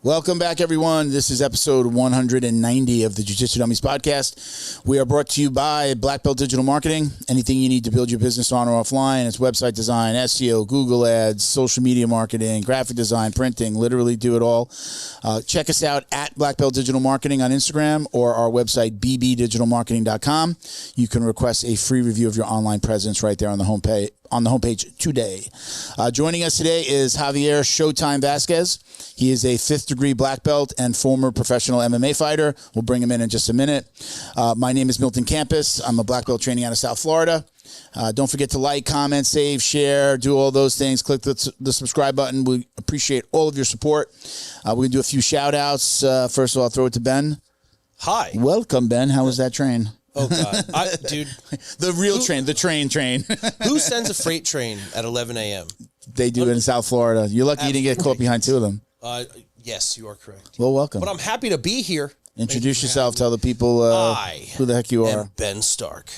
Welcome back, everyone. This is episode 190 of the Jiu-Jitsu Dummies podcast. We are brought to you by Black Belt Digital Marketing. Anything you need to build your business on or offline. It's website design, SEO, Google Ads, social media marketing, graphic design, printing, literally do it all. Check us out at Black Belt Digital Marketing on Instagram or our website, bbdigitalmarketing.com. You can request a free review of your online presence right there on the homepage today. Joining us today is Javier Showtime Vazquez. He is a 5th degree black belt and former professional MMA fighter. We'll bring him in just a minute. My name is Milton Campus. I'm a black belt training out of South Florida. Don't forget to like, comment, save, share, do all those things. Click the subscribe button. We appreciate all of your support. We're going to do a few shout outs. First of all, I'll throw it to Ben. Hi. Welcome, Ben. How was that train? Oh, God. Dude. The real train, the train. Who sends a freight train at 11 a.m.? They do it in South Florida. You're lucky you didn't get caught behind two of them. Yes, you are correct. Well, welcome. But I'm happy to be here. Introduce yourself. Tell the people who the heck you are. I'm Ben Stark,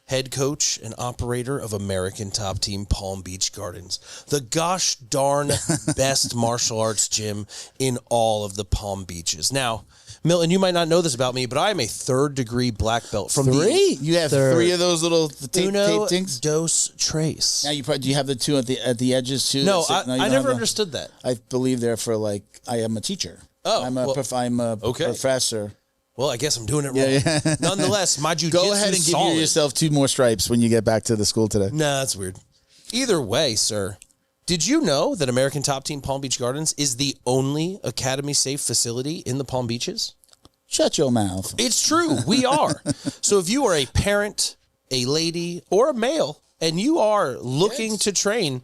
head coach and operator of American Top Team Palm Beach Gardens, the gosh darn best martial arts gym in all of the Palm Beaches. Now, Milton, you might not know this about me, but I am a 3rd degree black belt. From You have third. 3 of those little tape things? Dos tres. Now do you have the 2 at the edges too? No, I never understood that. I believe they're for I am a teacher. Oh, I'm a professor. Well, I guess I'm doing it wrong. Yeah. Nonetheless, my jiu-jitsu Go ahead and give yourself 2 more stripes when you get back to the school today. Nah, that's weird. Either way, sir, did you know that American Top Team Palm Beach Gardens is the only academy-safe facility in the Palm Beaches? Shut your mouth. It's true. We are. So if you are a parent, a lady, or a male, and you are looking to train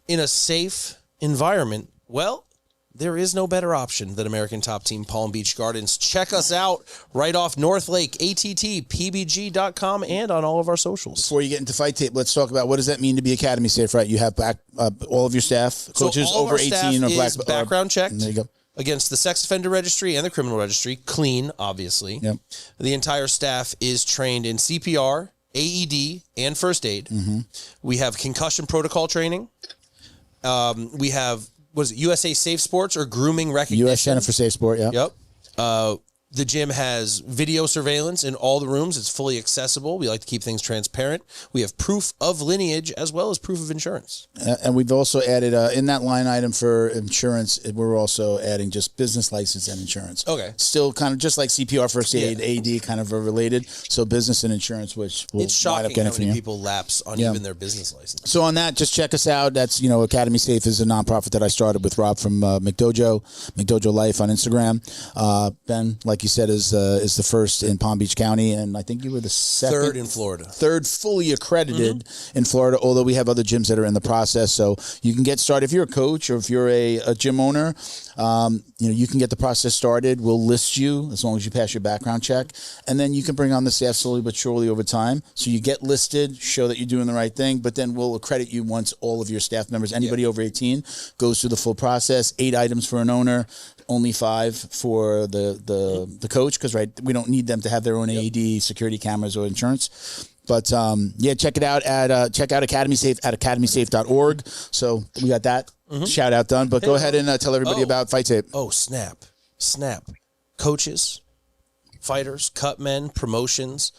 in a safe environment, well, there is no better option than American Top Team Palm Beach Gardens. Check us out right off North Lake, attpbg.com, and on all of our socials. Before you get into fight tape, let's talk about what does that mean to be academy safe, right? You have all of your staff, coaches so all over of our 18 or black background checked. There you go. Against the sex offender registry and the criminal registry, clean, obviously. Yep. The entire staff is trained in CPR, AED, and first aid. Mm-hmm. We have concussion protocol training. We have, USA Safe Sports or grooming recognition? U.S. Center for Safe Sport, yeah. Yep. The gym has video surveillance in all the rooms. It's fully accessible. We like to keep things transparent. We have proof of lineage as well as proof of insurance. And we've also added, in that line item for insurance, we're also adding just business license and insurance. Okay. Still kind of just like CPR, first aid, AD, kind of are related. So business and insurance, which we'll it's wind up shocking getting how many from you. people lapse on even their business license. So on that, just check us out. That's, Academy Safe is a nonprofit that I started with Rob from McDojo Life on Instagram. Ben, like you said, is the first in Palm Beach County, and I think you were the second. 3rd in Florida. 3rd fully accredited in Florida, although we have other gyms that are in the process. So you can get started. If you're a coach or if you're a gym owner, you can get the process started. We'll list you as long as you pass your background check, and then you can bring on the staff slowly but surely over time. So you get listed, show that you're doing the right thing, but then we'll accredit you once all of your staff members, anybody over 18, goes through the full process. 8 items for an owner, only 5 for the coach, because we don't need them to have their own AED, security cameras, or insurance. But check it out check out Academy Safe at academysafe.org. So we got that shout out done. But go ahead and tell everybody about fight tape. Oh, snap. Coaches, fighters, cut men, promotions.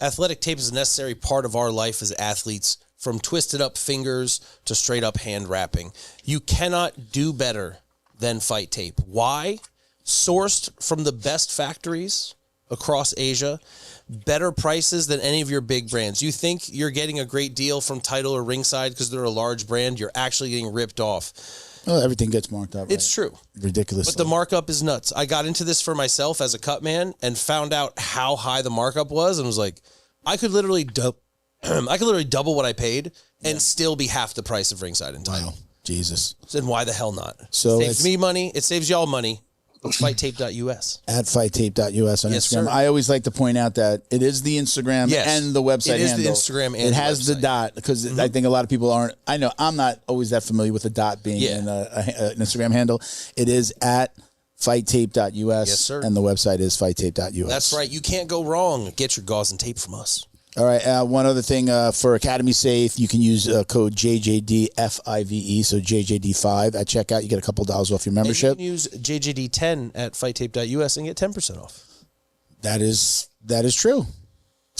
Athletic tape is a necessary part of our life as athletes, from twisted up fingers to straight up hand wrapping. You cannot do better than fight tape. Why? Sourced from the best factories across Asia, better prices than any of your big brands. You think you're getting a great deal from Title or Ringside because they're a large brand, you're actually getting ripped off. Well, everything gets marked up. It's true. Ridiculous. But the markup is nuts. I got into this for myself as a cut man and found out how high the markup was and was like, I could literally double what I paid and still be half the price of Ringside and Title. Wow. Jesus. Then why the hell not? So it saves me money. It saves y'all money. FightTape.us. At FightTape.us on Yes, Instagram. sir. I always like to point out that it is the Instagram and the website handle. It is the Instagram and it has the dot, because I think a lot of people aren't. I know I'm not always that familiar with the dot being in an Instagram handle. It is at FightTape.us. Yes, sir. And the website is FightTape.us. That's right. You can't go wrong. Get your gauze and tape from us. All right. One other thing for Academy Safe, you can use code JJDFIVE, so JJD5 at checkout. You get a couple dollars off your membership. And you can use JJD10 at fighttape.us and get 10% off. That is true.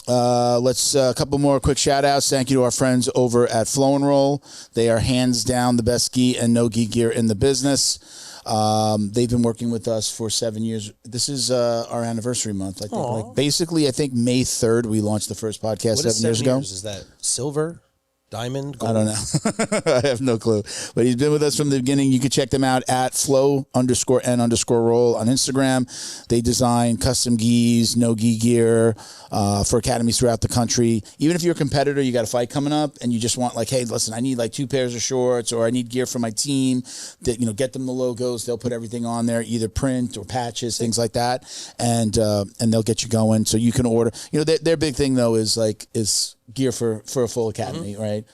Let's a couple more quick shout outs. Thank you to our friends over at Flow and Roll. They are hands down the best gi and no gi gear in the business. They've been working with us for 7 years. This is our anniversary month. I think. Like, basically, I think May 3rd we launched the first podcast 7 years ago. Is that silver, diamond, gold? I don't know. I have no clue. But he's been with us from the beginning. You can check them out at flow_n_roll on Instagram. They design custom gis, no gi gear for academies throughout the country. Even if you're a competitor, you got a fight coming up, and you just want like, hey, listen, I need like 2 pairs of shorts, or I need gear for my team. That get them the logos. They'll put everything on there, either print or patches, things like that, and they'll get you going. So you can order. Their big thing though is gear for a full academy, right?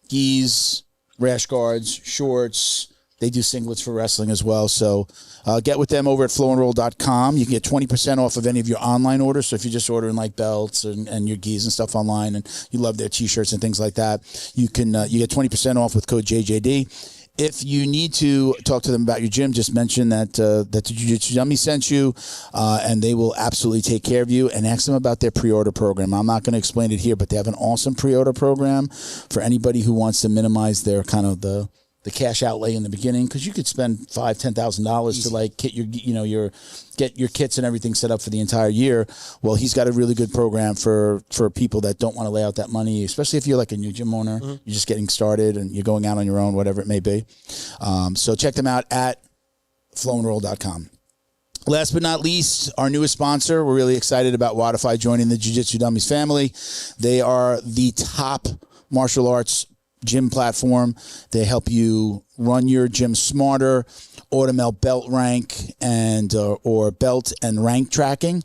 Gis, rash guards, shorts. They do singlets for wrestling as well. So get with them over at flowandroll.com. You can get 20% off of any of your online orders. So if you're just ordering like belts and your gis and stuff online, and you love their t-shirts and things like that, you get 20% off with code JJD. If you need to talk to them about your gym, just mention that the Jiu-Jitsu Dummy sent you, and they will absolutely take care of you. And ask them about their pre-order program. I'm not going to explain it here, but they have an awesome pre-order program for anybody who wants to minimize their kind of the cash outlay in the beginning, because you could spend $5,000-$10,000 to like get your kits and everything set up for the entire year. Well, he's got a really good program for people that don't want to lay out that money, especially if you're like a new gym owner, you're just getting started and you're going out on your own, whatever it may be. So check them out at flowandroll.com. Last but not least, our newest sponsor. We're really excited about Wodify joining the Jiu-Jitsu Dummies family. They are the top martial arts gym platform. They help you run your gym smarter, automate belt rank and or belt and rank tracking.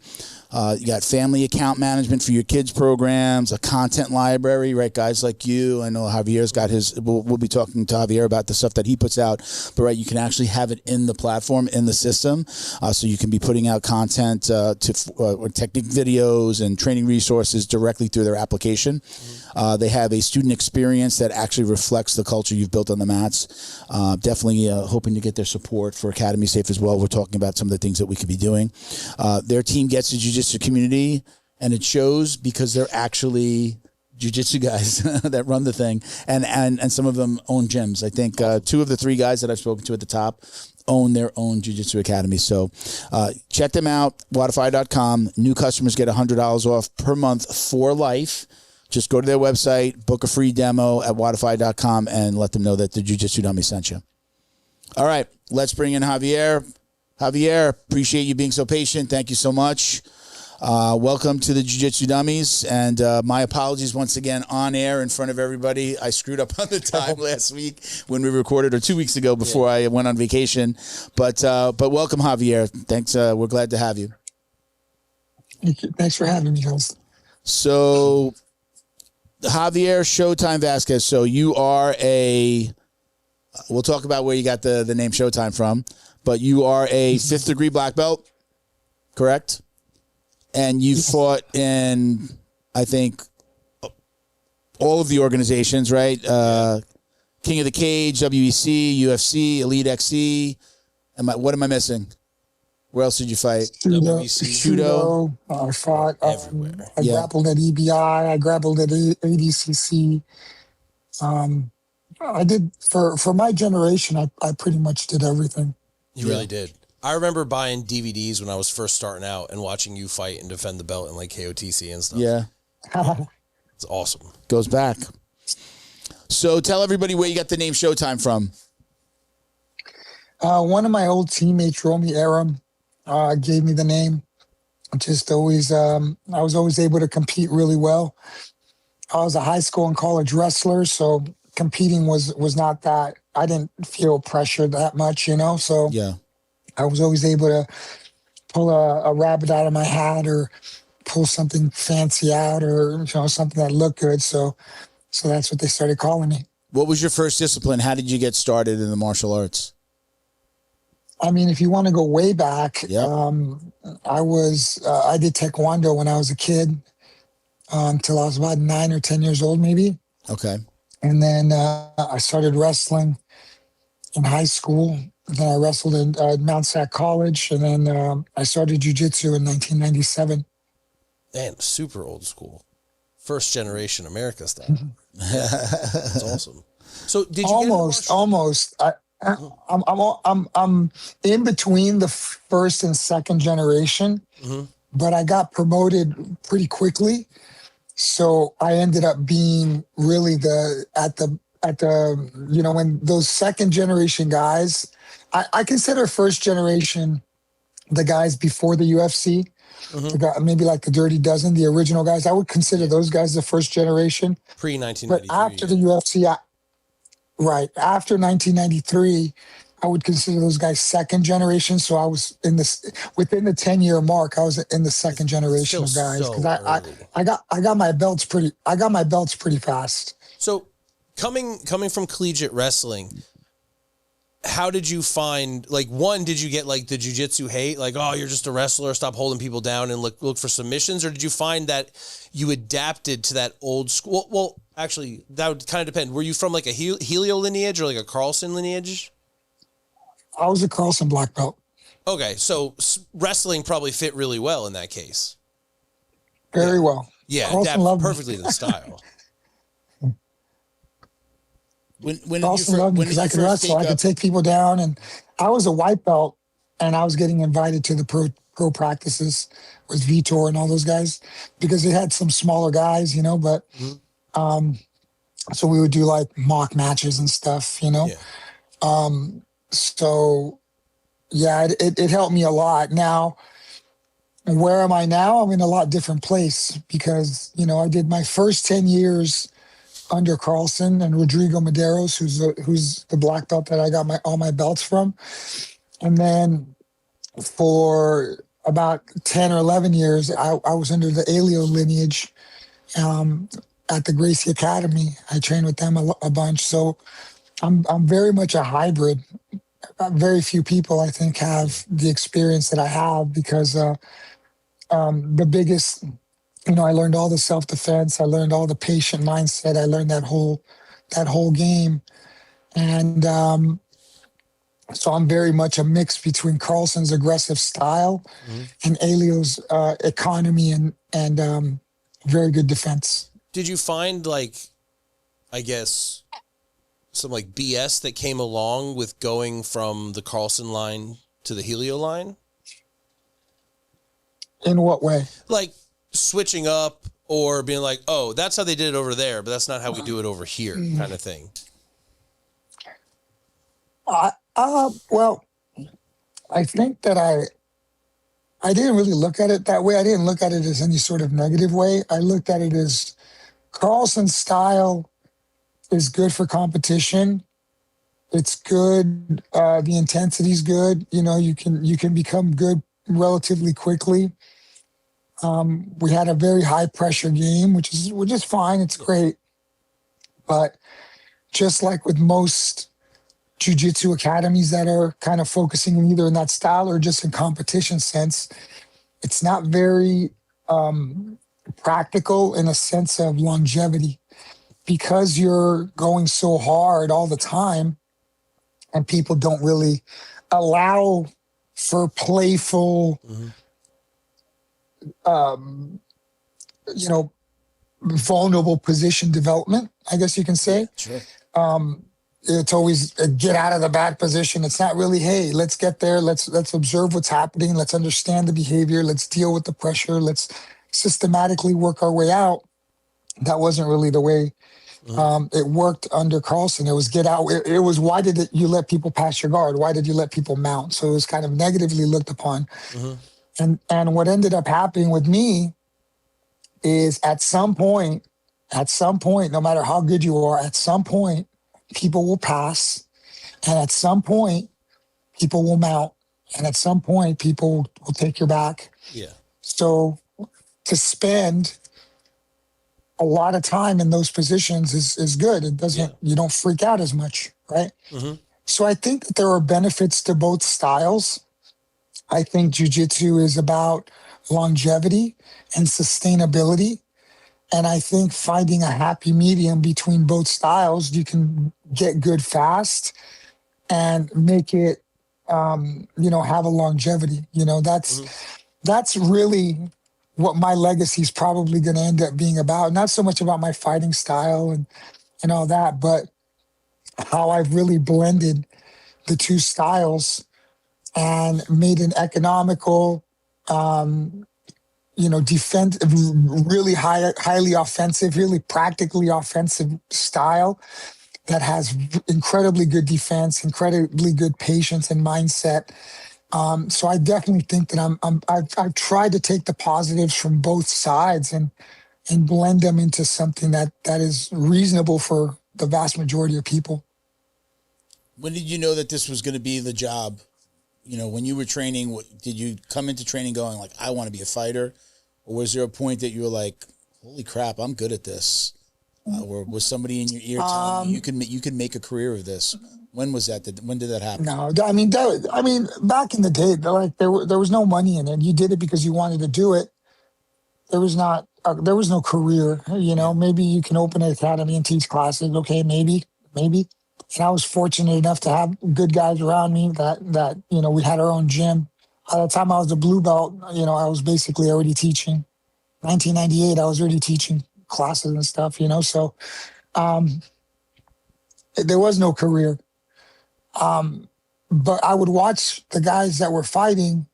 You got family account management for your kids' programs, a content library, right? Guys like you. I know Javier's got his. We'll be talking to Javier about the stuff that he puts out. But right, you can actually have it in the platform, in the system, so you can be putting out content or technique videos and training resources directly through their application. They have a student experience that actually reflects the culture you've built on the mats. Definitely hoping to get their support for Academy Safe as well. We're talking about some of the things that we could be doing. Their team gets the jiu-jitsu community, and it shows because they're actually jiu-jitsu guys that run the thing, and some of them own gyms. I think 2 of the 3 guys that I've spoken to at the top own their own jiu-jitsu academy. So check them out, Wodify.com. New customers get $100 off per month for life. Just go to their website, book a free demo at Wodify.com, and let them know that the Jiu-Jitsu Dummy sent you. All right, let's bring in Javier. Javier, appreciate you being so patient. Thank you so much. Welcome to the Jiu-Jitsu Dummies, and my apologies once again on air in front of everybody. I screwed up on the time last week when we recorded, or 2 weeks ago before I went on vacation. But welcome, Javier. Thanks. We're glad to have you. Thank you. Thanks for having me, guys. So, Javier Showtime Vazquez. So you are we'll talk about where you got the name Showtime from, but you are a 5th degree black belt, correct? And you fought in, I think, all of the organizations, right? King of the Cage, WEC, UFC, Elite XC. What am I missing? Where else did you fight? Judo. I fought everywhere. I grappled at EBI. I grappled at ADCC. I did for my generation. I pretty much did everything. You really did. I remember buying DVDs when I was first starting out and watching you fight and defend the belt in like KOTC and stuff. Yeah, it's awesome. Goes back. So tell everybody where you got the name Showtime from. One of my old teammates, Romy Aram, gave me the name. Just always, I was always able to compete really well. I was a high school and college wrestler, so competing was not that. I didn't feel pressured that much, So yeah, I was always able to pull a rabbit out of my hat or pull something fancy out, or something that looked good. So that's what they started calling me. What was your first discipline? How did you get started in the martial arts? I mean, if you want to go way back, yep. I did Taekwondo when I was a kid. until I was about 9 or 10 years old, maybe. Okay. And then I started wrestling in high school. Then I wrestled in Mount Sac College, and then I started jiu-jitsu in 1997. Man, super old school. First generation America style. That's awesome. So did you almost? I'm in between the first and second generation, but I got promoted pretty quickly. So I ended up being really at the when those second generation guys, I consider first generation the guys before the UFC, the guy, maybe like the Dirty Dozen, the original guys. I would consider those guys the first generation. Pre-1993. But after the UFC, after 1993, I would consider those guys second generation. So I was within the 10-year mark. I was in the second generation of guys because I got my belts pretty fast. So coming from collegiate wrestling, how did you find, like, one, did you get like the jiu-jitsu hate, like, oh, you're just a wrestler, stop holding people down and look for submissions, or did you find that you adapted to that old school? Well, actually, that would kind of depend. Were you from like a Helio lineage or like a Carlson lineage? I was a Carlson black belt. Okay, so wrestling probably fit really well in that case. Very well. Yeah, adapt perfectly to the style. When loved me because I could wrestle, I could take people down, and I was a white belt, and I was getting invited to the pro practices with Vitor and all those guys because they had some smaller guys, but so we would do like mock matches and stuff, So yeah, it helped me a lot. Now, where am I now? I'm in a lot different place because, I did my first 10 years under Carlson and Rodrigo Medeiros, who's the black belt that I got all my belts from. And then for about 10 or 11 years, I was under the Elio lineage at the Gracie Academy. I trained with them a bunch. So I'm very much a hybrid. Very few people, I think, have the experience that I have because the biggest, I learned all the self-defense. I learned all the patient mindset. I learned that whole game. And so I'm very much a mix between Carlson's aggressive style and Elio's economy and very good defense. Did you find, like, I guess, some like BS that came along with going from the Carlson line to the Helio line? In what way? Like switching up or being like, oh, that's how they did it over there, but that's not how we do it over here, kind of thing. Well, I think that I didn't really look at it that way. I didn't look at it as any sort of negative way. I looked at it as Carlson's style is good for competition. It's good. The intensity's good. You can become good relatively quickly. We had a very high pressure game, which is fine. It's great. But just like with most jiu-jitsu academies that are kind of focusing either in that style or just in competition sense, it's not very practical in a sense of longevity because you're going so hard all the time and people don't really allow for playful, vulnerable position development, I guess you can say. Sure. It's always get out of the bad position. It's not really, hey, let's get there. Let's observe what's happening. Let's understand the behavior. Let's deal with the pressure. Let's systematically work our way out. That wasn't really the way it worked under Carlson. It was get out. It was, why did you let people pass your guard? Why did you let people mount? So it was kind of negatively looked upon. And what ended up happening with me is at some point, no matter how good you are, at some point, people will pass. And at some point, people will mount. And at some point, people will take your back. Yeah. So to spend a lot of time in those positions is good. It doesn't, you don't freak out as much, right? So I think that there are benefits to both styles. I think jiu-jitsu is about longevity and sustainability. And I think finding a happy medium between both styles, you can get good fast and make it, have a longevity. That's really what my legacy is probably going to end up being about. Not so much about my fighting style and all that, but how I've really blended the two styles and made an economical, defense, really highly offensive, really practically offensive style that has incredibly good defense, incredibly good patience and mindset. So I definitely think that I've tried to take the positives from both sides and blend them into something that is reasonable for the vast majority of people. When did you know that this was going to be the job? When you were training, did you come into training going like, I want to be a fighter? Or was there a point that you were like, holy crap, I'm good at this? Or was somebody in your ear telling you you could make a career of this? When was that? When did that happen? No, I mean, back in the day, there was no money in it. You did it because you wanted to do it. There was no career. Maybe you can open an academy and teach classes. Okay, maybe. And I was fortunate enough to have good guys around me that we had our own gym. By the time I was a blue belt, I was basically already teaching. 1998, I was already teaching classes and stuff, so there was no career. But I would watch the guys that were fighting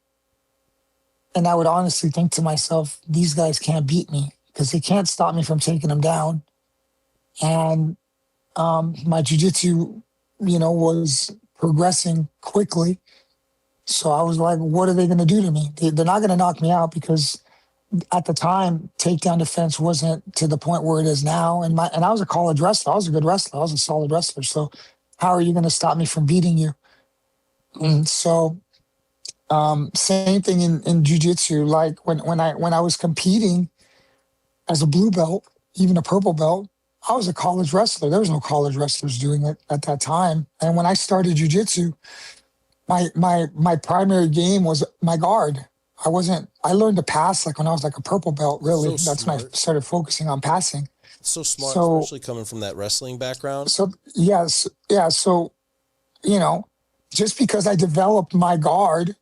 and I would honestly think to myself, these guys can't beat me because they can't stop me from taking them down. And my jiu-jitsu, was progressing quickly. So I was like, what are they going to do to me? They're not going to knock me out because at the time, takedown defense wasn't to the point where it is now. And I was a college wrestler. I was a good wrestler. I was a solid wrestler. So how are you going to stop me from beating you? And so same thing in jiu-jitsu. Like when I was competing as a blue belt, even a purple belt, I was a college wrestler. There was no college wrestlers doing it at that time. And when I started jiu-jitsu, my primary game was my guard. I learned to pass like when I was like a purple belt, really. So That's when I started focusing on passing. So smart, especially coming from that wrestling background. So, yes. Yeah. So, just because I developed my guard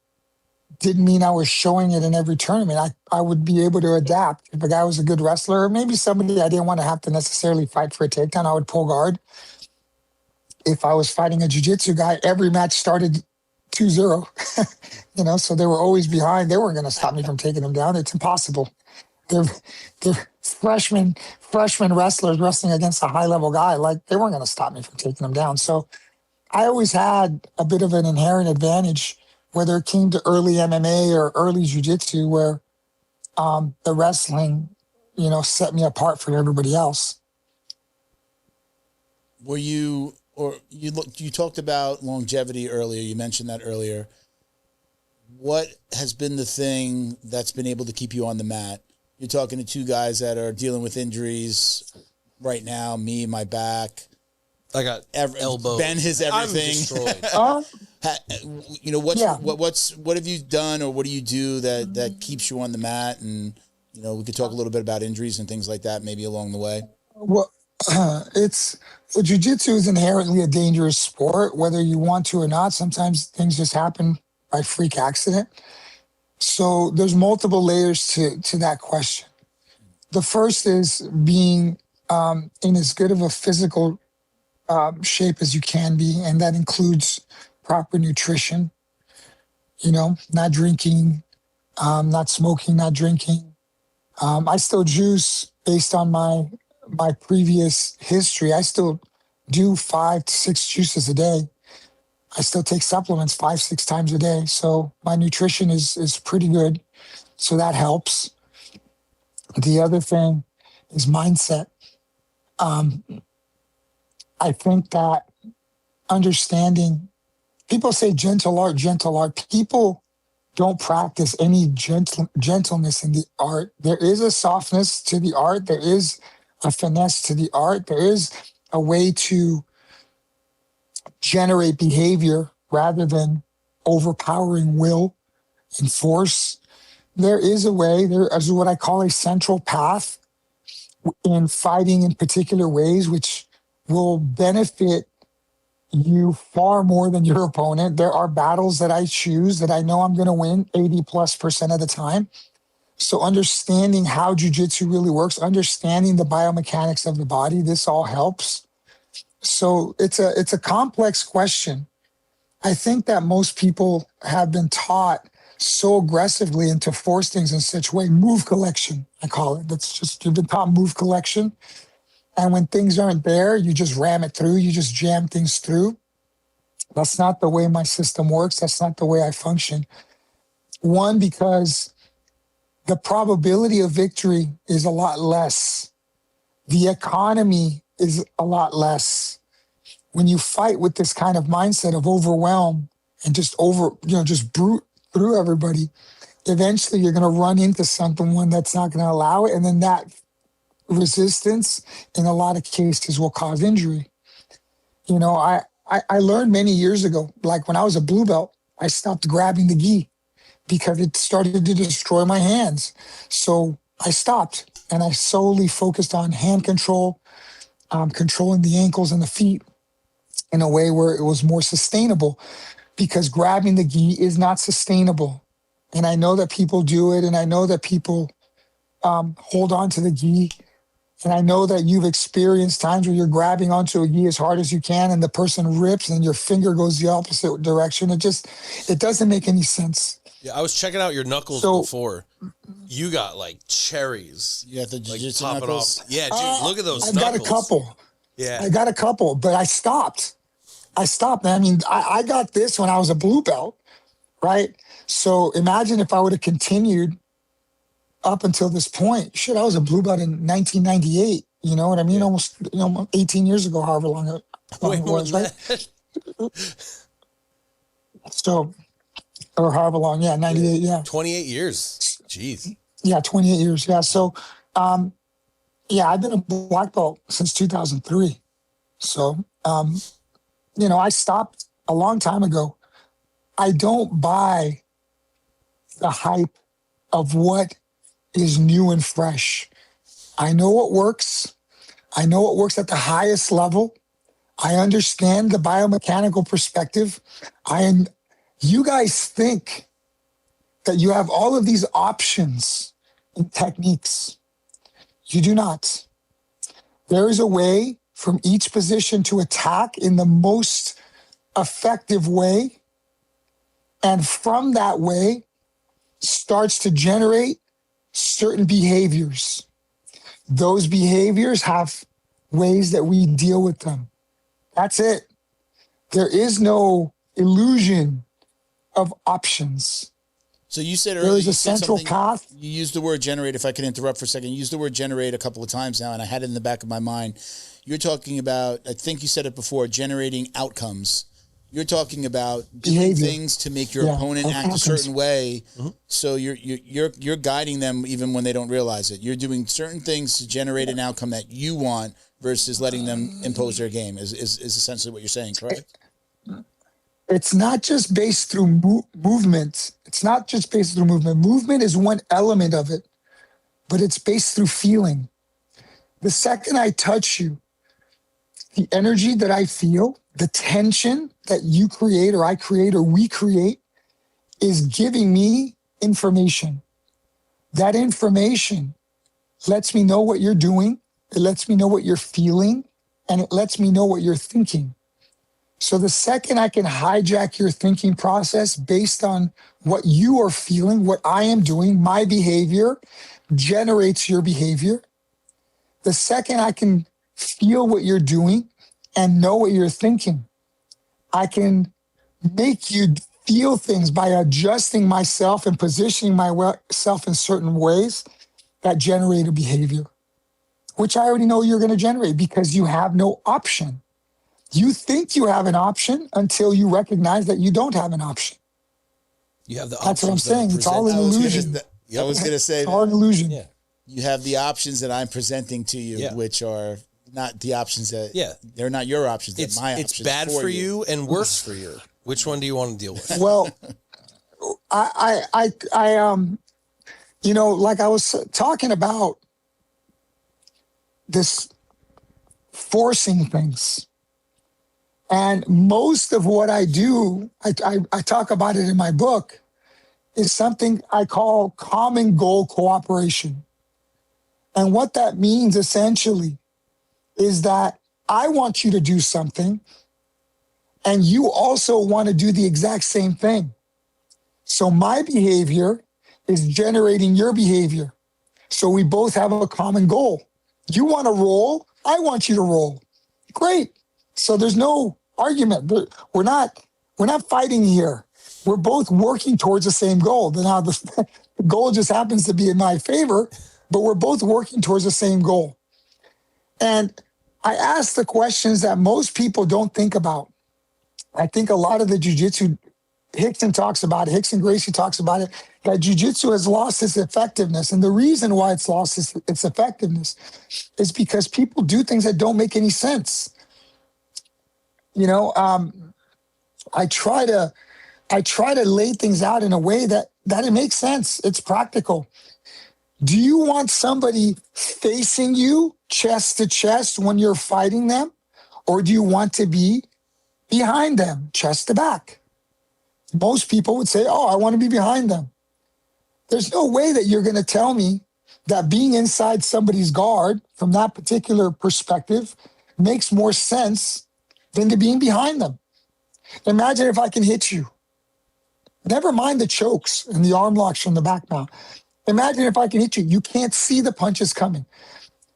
didn't mean I was showing it in every tournament. I would be able to adapt. If a guy was a good wrestler, or maybe somebody I didn't want to have to necessarily fight for a takedown, I would pull guard. If I was fighting a jiu-jitsu guy, every match started 2-0, so they were always behind. They weren't going to stop me from taking them down. It's impossible. They're freshman wrestlers wrestling against a high-level guy. Like, they weren't going to stop me from taking them down. So I always had a bit of an inherent advantage, whether it came to early MMA or early jiu-jitsu, where the wrestling, set me apart from everybody else. Were you... Or you talked about longevity earlier. You mentioned that earlier. What has been the thing that's been able to keep you on the mat? You're talking to two guys that are dealing with injuries right now. Me, my back. I got elbow. Ben has everything. I'm destroyed. What have you done or what do you do that keeps you on the mat? And we could talk a little bit about injuries and things like that, maybe along the way. Well, jiu-jitsu is inherently a dangerous sport, whether you want to or not. Sometimes things just happen by freak accident. So there's multiple layers to that question. The first is being in as good of a physical shape as you can be, and that includes proper nutrition, not drinking, not smoking, not drinking. I still juice based on my previous history. I still do 5 to 6 juices a day. I still take supplements 5-6 times a day. So my nutrition is pretty good. So that helps. The other thing is mindset. I think that understanding, people say gentle art. People don't practice any gentleness in the art. There is a softness to the art. There is a finesse to the art. There is a way to generate behavior rather than overpowering will and force. There is a way, there is what I call a central path in fighting in particular ways, which will benefit you far more than your opponent. There are battles that I choose that I know I'm going to win 80+% of the time. So understanding how jiu-jitsu really works, understanding the biomechanics of the body, this all helps. So it's a complex question. I think that most people have been taught so aggressively and to force things in such a way. Move collection, I call it. That's just, you've been taught move collection. And when things aren't there, you just ram it through. You just jam things through. That's not the way my system works. That's not the way I function. One, because the probability of victory is a lot less. The economy is a lot less. When you fight with this kind of mindset of overwhelm and just just brute through everybody, eventually you're going to run into someone that's not going to allow it. And then that resistance in a lot of cases will cause injury. I learned many years ago, like when I was a blue belt, I stopped grabbing the gi because it started to destroy my hands. So I stopped and I solely focused on hand control, controlling the ankles and the feet in a way where it was more sustainable, because grabbing the gi is not sustainable. And I know that people do it, and I know that people hold on to the gi. And I know that you've experienced times where you're grabbing onto a gi as hard as you can and the person rips and your finger goes the opposite direction. It doesn't make any sense. Yeah, I was checking out your knuckles before. You got like cherries. You got the jiu-jitsu popping knuckles? Off. Yeah, dude, look at those I knuckles. got a couple. Yeah. I got a couple, but I stopped. I mean, I got this when I was a blue belt, right? So imagine if I would have continued up until this point. Shit, I was a blue belt in 1998. You know what I mean? Yeah. Almost 18 years ago, however long it was, right? So, or however long, 98, yeah. 28 years. Jeez. Yeah, 28 years, yeah. So, I've been a black belt since 2003. So, I stopped a long time ago. I don't buy the hype of what is new and fresh. I know what works. I know what works at the highest level. I understand the biomechanical perspective. You guys think that you have all of these options and techniques. You do not. There is a way from each position to attack in the most effective way. And from that way starts to generate certain behaviors. Those behaviors have ways that we deal with them. That's it. There is no illusion of options. So you said earlier, there is a central path. You used the word generate. If I could interrupt for a second, you used the word generate a couple of times now, and I had it in the back of my mind. You're talking about, I think you said it before, generating outcomes. You're talking about doing things to make your opponent act a certain way. Mm-hmm. So you're guiding them even when they don't realize it. You're doing certain things to generate an outcome that you want versus letting them impose their game. Is essentially what you're saying, correct? It's not just based through movement. It's not just based through movement. Movement is one element of it, but it's based through feeling. The second I touch you, the energy that I feel, the tension that you create or I create or we create is giving me information. That information lets me know what you're doing. It lets me know what you're feeling, and it lets me know what you're thinking. So the second I can hijack your thinking process based on what you are feeling, what I am doing, my behavior generates your behavior. The second I can feel what you're doing and know what you're thinking, I can make you feel things by adjusting myself and positioning myself in certain ways that generate a behavior, which I already know you're going to generate because you have no option. You think you have an option until you recognize that you don't have an option. You have the options. That's what I'm saying. It's all an illusion. I was going to say, it's all an illusion. Yeah. You have the options that I'm presenting to you, which are not the options that they're not your options. They're my options. It's bad for you and worse for you. Which one do you want to deal with? Well, like I was talking about, this forcing things. And most of what I do, I talk about it in my book, is something I call common goal cooperation. And what that means essentially is that I want you to do something and you also want to do the exact same thing. So my behavior is generating your behavior. So we both have a common goal. You want to roll, I want you to roll. Great. So there's no argument. We're not fighting here. We're both working towards the same goal. Now the goal just happens to be in my favor, but we're both working towards the same goal. And I ask the questions that most people don't think about. I think a lot of the jiu-jitsu, Hickson talks about it, Hickson Gracie talks about it, that jiu-jitsu has lost its effectiveness. And the reason why it's lost its effectiveness is because people do things that don't make any sense. You know, I try to lay things out in a way that it makes sense. It's practical. Do you want somebody facing you chest to chest when you're fighting them? Or do you want to be behind them, chest to back? Most people would say, oh, I want to be behind them. There's no way that you're going to tell me that being inside somebody's guard from that particular perspective makes more sense than to being behind them. Imagine if I can hit you. Never mind the chokes and the arm locks from the back now. Imagine if I can hit you. You can't see the punches coming.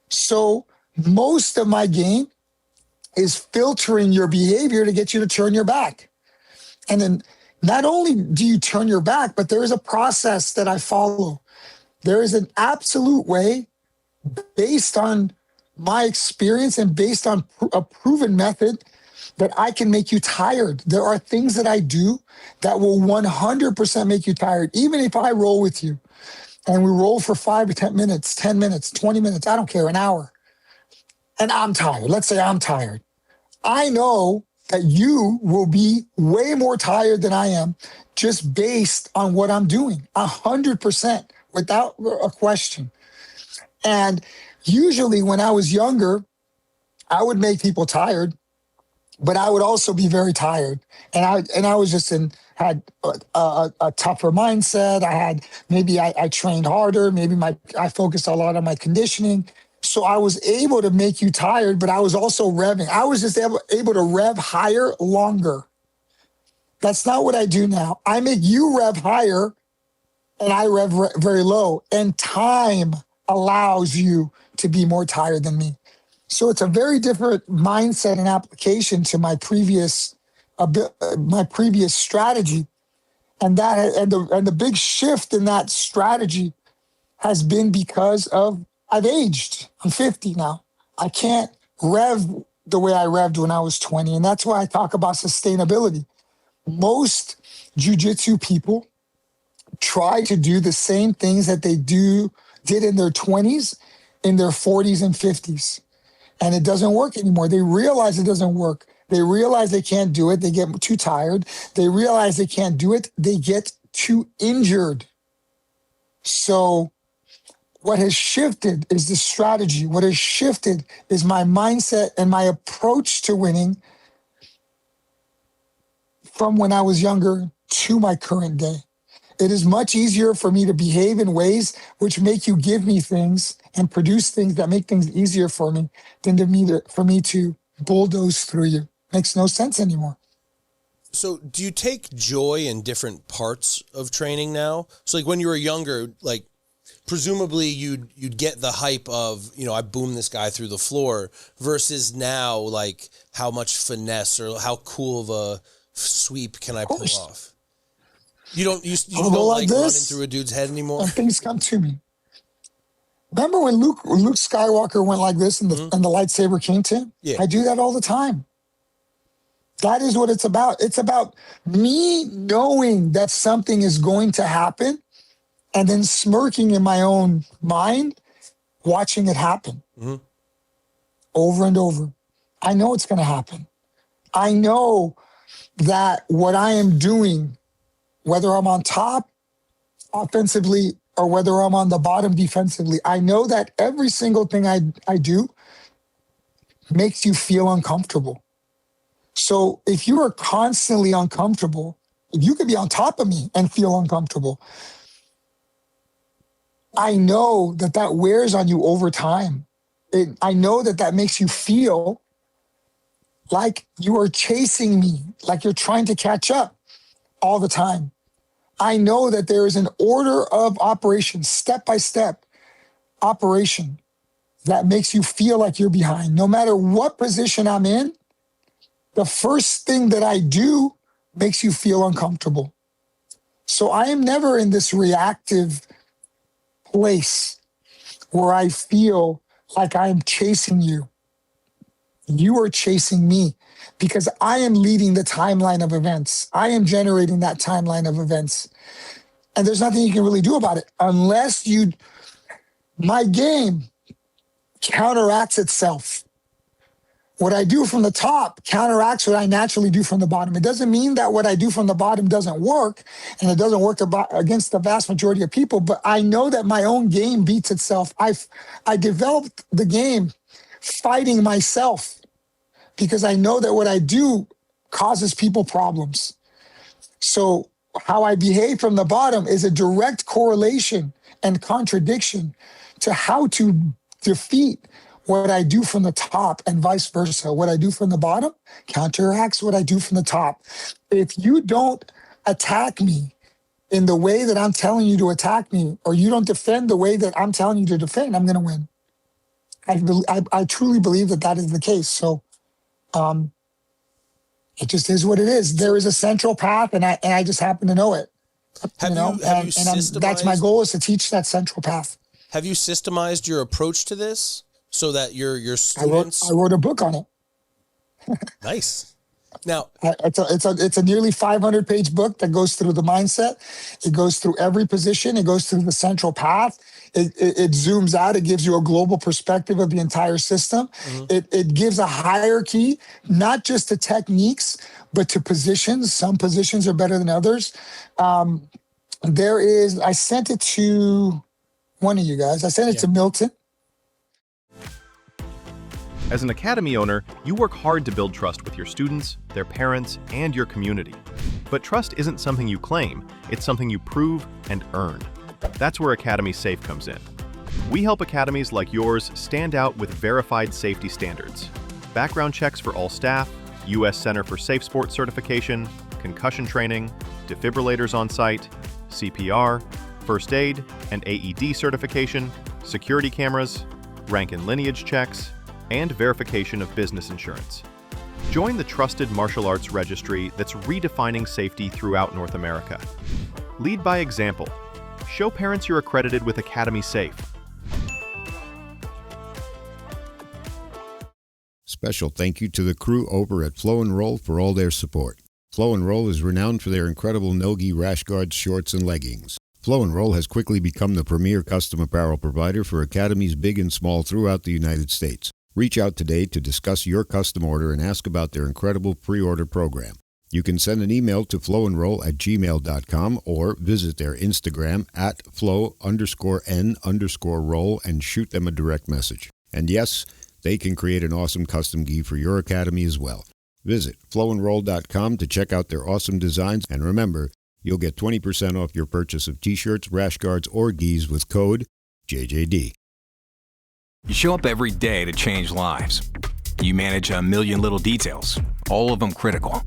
So most of my game is filtering your behavior to get you to turn your back. And then not only do you turn your back, but there is a process that I follow. There is an absolute way based on my experience and based on a proven method that I can make you tired. There are things that I do that will 100% make you tired. Even if I roll with you and we roll for 5 to 10 minutes, 10 minutes, 20 minutes, I don't care, an hour. And I'm tired. Let's say I'm tired. I know that you will be way more tired than I am just based on what I'm doing, 100% without a question. And usually when I was younger, I would make people tired, but I would also be very tired. And I was just had a tougher mindset. I trained harder. Maybe I focused a lot on my conditioning. So I was able to make you tired, but I was also revving. I was just able to rev higher longer. That's not what I do now. I make you rev higher and I rev very low. And time allows you to be more tired than me. So it's a very different mindset and application to my previous strategy. And the big shift in that strategy has been because of I've aged. I'm 50 now. I can't rev the way I revved when I was 20. And that's why I talk about sustainability. Most jiu-jitsu people try to do the same things that they did in their 20s, in their 40s and 50s. And it doesn't work anymore. They realize it doesn't work. They realize they can't do it. They get too tired. They realize they can't do it. They get too injured. So what has shifted is the strategy. What has shifted is my mindset and my approach to winning from when I was younger to my current day. It is much easier for me to behave in ways which make you give me things and produce things that make things easier for me than for me to bulldoze through you. Makes no sense anymore. So do you take joy in different parts of training now? So like when you were younger, like presumably you'd get the hype of, I boomed this guy through the floor versus now, like how much finesse or how cool of a sweep can I pull off? You don't like running through a dude's head anymore? And things come to me. Remember when Luke Skywalker went like this and the lightsaber came to him? Yeah. I do that all the time. That is what it's about. It's about me knowing that something is going to happen and then smirking in my own mind, watching it happen over and over. I know it's going to happen. I know that what I am doing, whether I'm on top offensively or whether I'm on the bottom defensively, I know that every single thing I do makes you feel uncomfortable. So if you are constantly uncomfortable, if you could be on top of me and feel uncomfortable, I know that that wears on you over time. I know that that makes you feel like you are chasing me, like you're trying to catch up all the time. I know that there is an order of operation, step-by-step operation that makes you feel like you're behind. No matter what position I'm in, the first thing that I do makes you feel uncomfortable. So I am never in this reactive place where I feel like I am chasing you. You are chasing me because I am leading the timeline of events. I am generating that timeline of events. And there's nothing you can really do about it unless my game counteracts itself. What I do from the top counteracts what I naturally do from the bottom. It doesn't mean that what I do from the bottom doesn't work, and it doesn't work against the vast majority of people, but I know that my own game beats itself. I developed the game fighting myself because I know that what I do causes people problems. So how I behave from the bottom is a direct correlation and contradiction to how to defeat what I do from the top and vice versa. What I do from the bottom counteracts what I do from the top. If you don't attack me in the way that I'm telling you to attack me, or you don't defend the way that I'm telling you to defend, I'm going to win. I truly believe that that is the case. So it just is what it is. There is a central path, and I just happen to know it. That's my goal, is to teach that central path. Have you systemized your approach to this so that your students? I wrote a book on it. Nice. Now it's a nearly 500-page book that goes through the mindset. It goes through every position. It goes through the central path. It zooms out. It gives you a global perspective of the entire system. Mm-hmm. It gives a hierarchy, not just to techniques, but to positions. Some positions are better than others. I sent it to one of you guys. I sent it to Milton. As an academy owner, you work hard to build trust with your students, their parents, and your community. But trust isn't something you claim, it's something you prove and earn. That's where Academy Safe comes in. We help academies like yours stand out with verified safety standards. Background checks for all staff, U.S. Center for Safe Sport certification, concussion training, defibrillators on site, CPR, first aid and AED certification, security cameras, rank and lineage checks, and verification of business insurance. Join the trusted martial arts registry that's redefining safety throughout North America. Lead by example. Show parents you're accredited with Academy Safe. Special thank you to the crew over at Flow and Roll for all their support. Flow and Roll is renowned for their incredible no-gi rash guards, shorts, and leggings. Flow and Roll has quickly become the premier custom apparel provider for academies big and small throughout the United States. Reach out today to discuss your custom order and ask about their incredible pre-order program. You can send an email to flowandroll@gmail.com or visit their Instagram at flow_n_roll and shoot them a direct message. And yes, they can create an awesome custom gi for your academy as well. Visit flowandroll.com to check out their awesome designs, and remember, you'll get 20% off your purchase of t-shirts, rash guards, or gis with code JJD. You show up every day to change lives. You manage a million little details, all of them critical.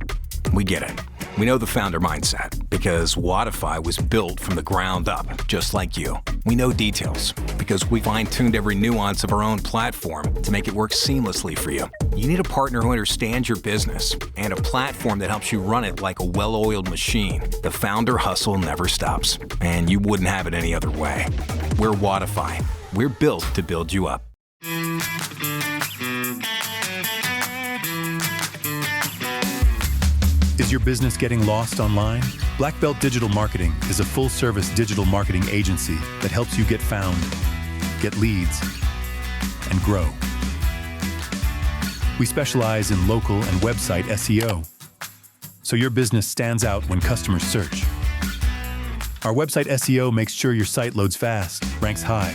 We get it. We know the founder mindset because Wodify was built from the ground up, just like you. We know details because we fine-tuned every nuance of our own platform to make it work seamlessly for you. You need a partner who understands your business and a platform that helps you run it like a well-oiled machine. The founder hustle never stops, and you wouldn't have it any other way. We're Wodify. We're built to build you up. Is your business getting lost online? Black Belt Digital Marketing is a full-service digital marketing agency that helps you get found, get leads, and grow. We specialize in local and website SEO, so your business stands out when customers search. Our website SEO makes sure your site loads fast, ranks high,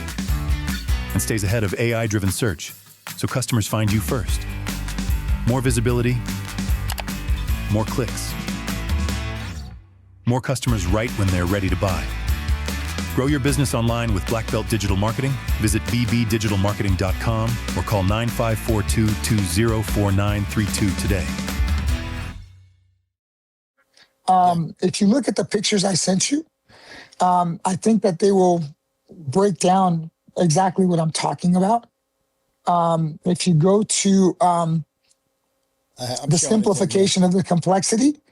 and stays ahead of AI-driven search, so so customers find you first. More visibility, more clicks. More customers right when they're ready to buy. Grow your business online with Black Belt Digital Marketing. Visit bbdigitalmarketing.com or call 9542-204932 today. If you look at the pictures I sent you, I think that they will break down exactly what I'm talking about. If you go to the simplification of the complexity,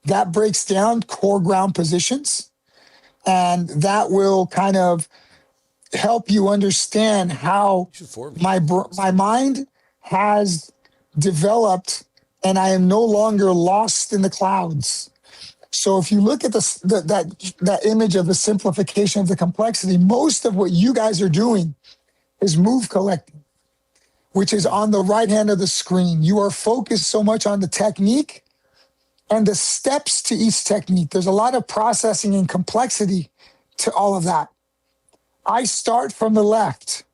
that breaks down core ground positions, and that will kind of help you understand how my mind has developed, and I am no longer lost in the clouds. So if you look at that image of the simplification of the complexity, most of what you guys are doing is move collecting, which is on the right hand of the screen. You are focused so much on the technique and the steps to each technique. There's a lot of processing and complexity to all of that. I start from the left.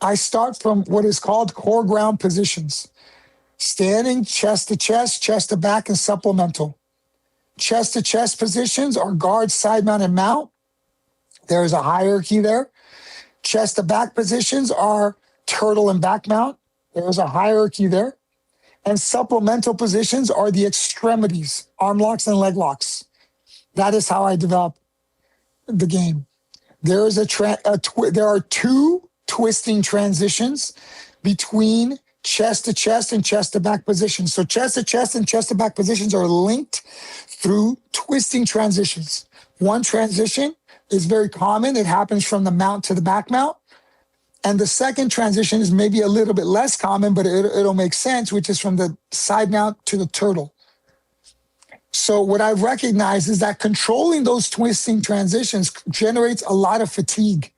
I start from what is called core ground positions. Standing, chest to back, and supplemental. Chest to chest positions are guard, side mount, and mount. There is a hierarchy there. Chest to back positions are turtle and back mount. There is a hierarchy there. And supplemental positions are the extremities, arm locks and leg locks. That is how I develop the game. There is there are two twisting transitions between chest to chest and chest to back positions. So chest to chest and chest to back positions are linked through twisting transitions. One transition is very common. It happens from the mount to the back mount. And the second transition is maybe a little bit less common, but it'll make sense, which is from the side mount to the turtle. So what I've recognized is that controlling those twisting transitions generates a lot of fatigue.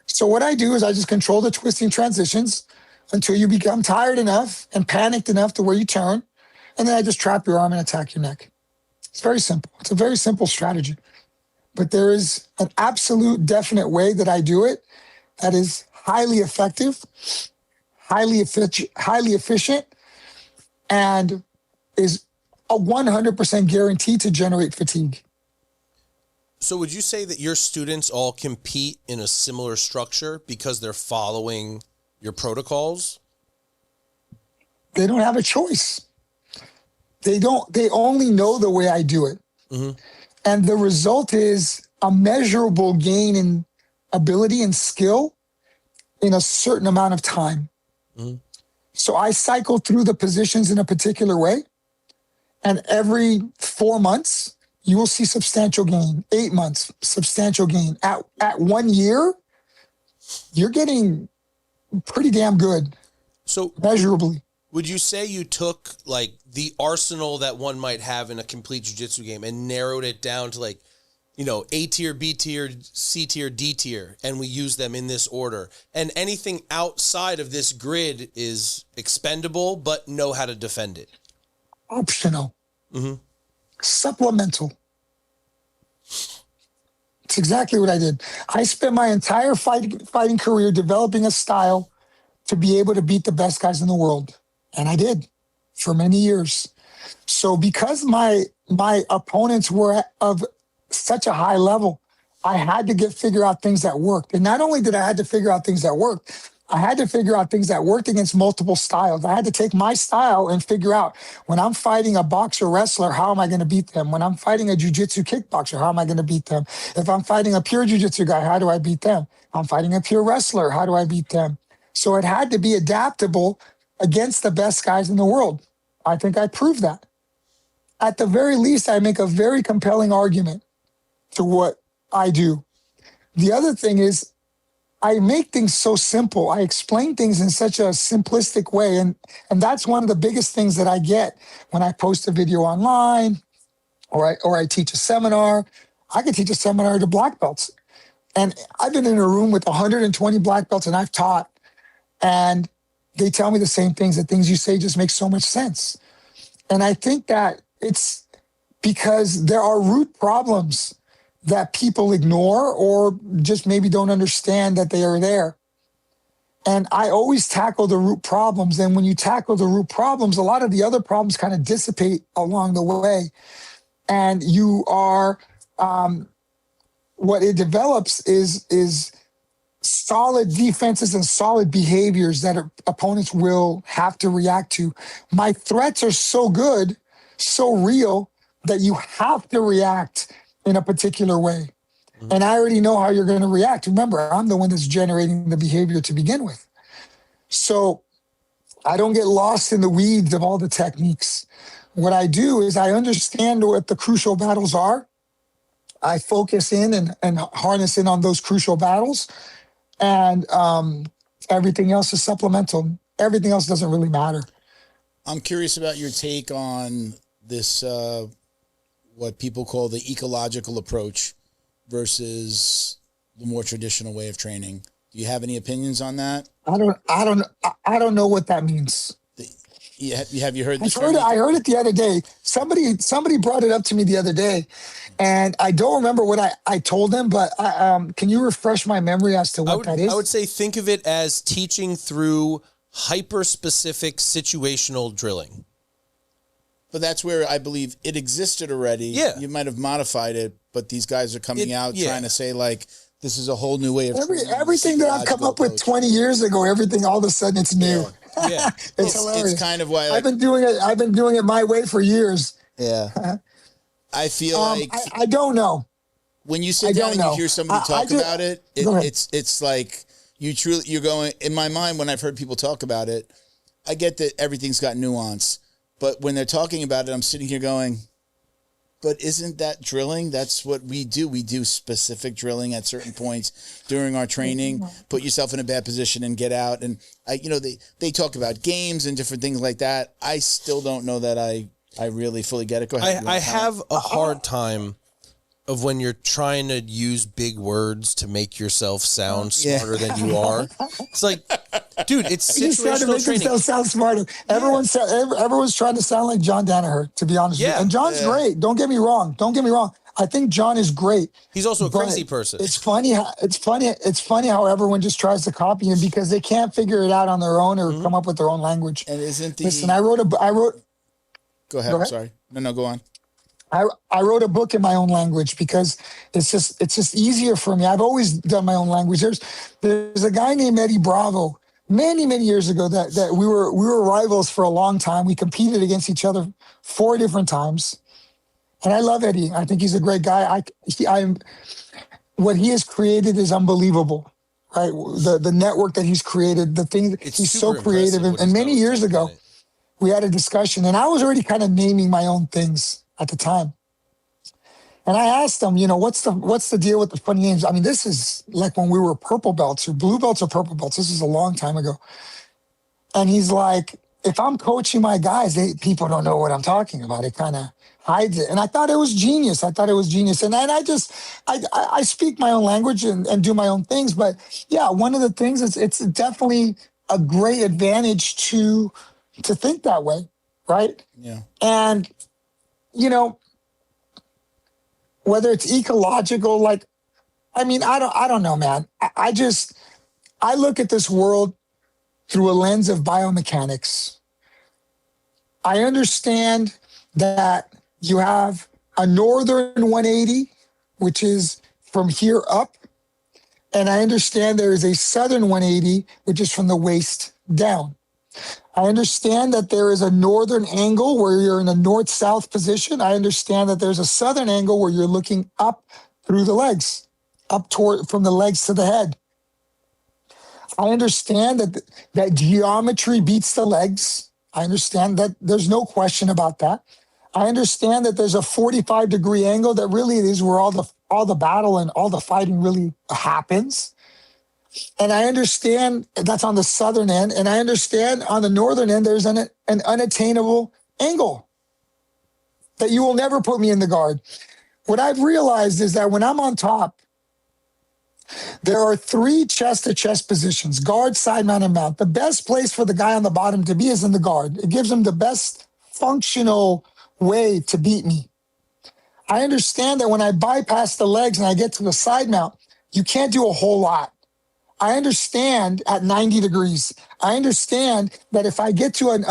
So what I do is I just control the twisting transitions until you become tired enough and panicked enough to where you turn, and then I just trap your arm and attack your neck. It's very simple. It's a very simple strategy. But there is an absolute definite way that I do it that is highly effective, highly efficient, and is a 100% guarantee to generate fatigue. So would you say that your students all compete in a similar structure because they're following your protocols? They don't have a choice. They only know the way I do it. Mm-hmm. And the result is a measurable gain in ability and skill in a certain amount of time. Mm-hmm. So I cycle through the positions in a particular way. And every 4 months, you will see substantial gain. 8 months, substantial gain. At 1 year, you're getting pretty damn good. So measurably. Would you say you took like the arsenal that one might have in a complete jiu-jitsu game and narrowed it down to like, you know, A tier, B tier, C tier, D tier, and we use them in this order? And anything outside of this grid is expendable, but know how to defend it? Optional. Mm-hmm. Supplemental. It's exactly what I did. I spent my entire fighting career developing a style to be able to beat the best guys in the world. And I did for many years. So because my opponents were of such a high level, I had to figure out things that worked. And not only did I have to figure out things that worked, I had to figure out things that worked against multiple styles. I had to take my style and figure out, when I'm fighting a boxer wrestler, how am I going to beat them? When I'm fighting a jiu-jitsu kickboxer, how am I going to beat them? If I'm fighting a pure jiu-jitsu guy, how do I beat them? I'm fighting a pure wrestler, how do I beat them? So it had to be adaptable against the best guys in the world. I think I proved that. At the very least, I make a very compelling argument to what I do. The other thing is, I make things so simple. I explain things in such a simplistic way. And that's one of the biggest things that I get when I post a video online or I teach a seminar. I can teach a seminar to black belts. And I've been in a room with 120 black belts and I've taught. And they tell me the same things. The things you say just make so much sense. And I think that it's because there are root problems that people ignore or just maybe don't understand that they are there. And I always tackle the root problems. And when you tackle the root problems, a lot of the other problems kind of dissipate along the way. And you are, what it develops is solid defenses and solid behaviors that opponents will have to react to. My threats are so good, so real, that you have to react in a particular way. And I already know how you're going to react. Remember, I'm the one that's generating the behavior to begin with. So I don't get lost in the weeds of all the techniques. What I do is I understand what the crucial battles are. I focus in and harness in on those crucial battles. And everything else is supplemental. Everything else doesn't really matter. I'm curious about your take on this, what people call the ecological approach versus the more traditional way of training. Do you have any opinions on that? I don't know what that means. Have you heard this? I heard it the other day. Somebody brought it up to me the other day, and I don't remember what I told them, but can you refresh my memory as to what that is? I would say think of it as teaching through hyper-specific situational drilling. But that's where I believe it existed already. Yeah. You might have modified it, but these guys are coming out trying to say, like, this is a whole new way of everything that I've come up with 20 years ago, everything all of a sudden it's new. Yeah. It's hilarious. It's kind of why I've been doing it my way for years. Yeah. I feel like I don't know. When you sit down and you hear somebody talk about it, it's like you're going, in my mind, when I've heard people talk about it, I get that everything's got nuance. But when they're talking about it, I'm sitting here going, but isn't that drilling? That's what we do. We do specific drilling at certain points during our training. Put yourself in a bad position and get out. And they talk about games and different things like that. I still don't know that I really fully get it. Go ahead. I have a hard time of when you're trying to use big words to make yourself sound smarter than you are. It's like, dude, it's He's trying to make himself sound smarter. Everyone's trying to sound like John Danaher, to be honest with you. And John's great. Don't get me wrong. I think John is great. He's also a crazy person. It's funny how everyone just tries to copy him because they can't figure it out on their own or come up with their own language. And isn't the... Listen, I wrote. Go ahead. I'm sorry. No, go on. I wrote a book in my own language because it's just easier for me. I've always done my own language. There's a guy named Eddie Bravo many years ago that we were rivals for a long time. We competed against each other 4 different times, and I love Eddie. I think he's a great guy. What he has created is unbelievable, right? The network that he's created, the thing he's so creative. And many years ago, we had a discussion, and I was already kind of naming my own things at the time. And I asked him, what's the deal with the funny names? I mean, this is like when we were purple belts or blue belts or purple belts. This is a long time ago. And he's like, if I'm coaching my guys, people don't know what I'm talking about. It kind of hides it. And I thought it was genius. And then I speak my own language and do my own things. But yeah, one of the things is it's definitely a great advantage to think that way. Right. Yeah. And, whether it's ecological, I don't know, man. I look at this world through a lens of biomechanics. I understand that you have a northern 180, which is from here up. And I understand there is a southern 180, which is from the waist down. I understand that there is a northern angle where you're in a north-south position. I understand that there's a southern angle where you're looking up through the legs, from the legs to the head. I understand that geometry beats the legs. I understand that there's no question about that. I understand that there's a 45-degree angle that really is where all the battle and all the fighting really happens. And I understand that's on the southern end. And I understand on the northern end, there's an unattainable angle that you will never put me in the guard. What I've realized is that when I'm on top, there are 3 chest-to-chest positions: guard, side mount, and mount. The best place for the guy on the bottom to be is in the guard. It gives him the best functional way to beat me. I understand that when I bypass the legs and I get to the side mount, you can't do a whole lot. I understand at 90 degrees. I understand that if I get to an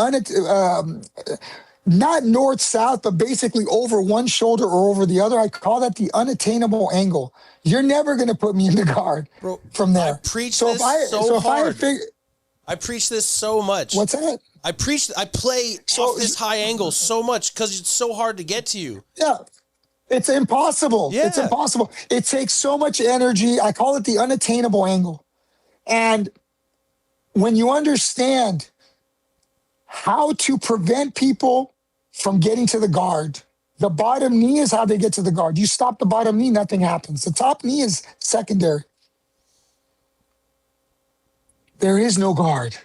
not north-south, but basically over one shoulder or over the other, I call that the unattainable angle. You're never going to put me in the guard from there. I preach this so hard. I preach this so much. What's that? I play off this high angle so much because it's so hard to get to you. Yeah. It's impossible. Yeah. It's impossible. It takes so much energy. I call it the unattainable angle. And when you understand how to prevent people from getting to the guard, the bottom knee is how they get to the guard. You stop the bottom knee, nothing happens. The top knee is secondary. There is no guard.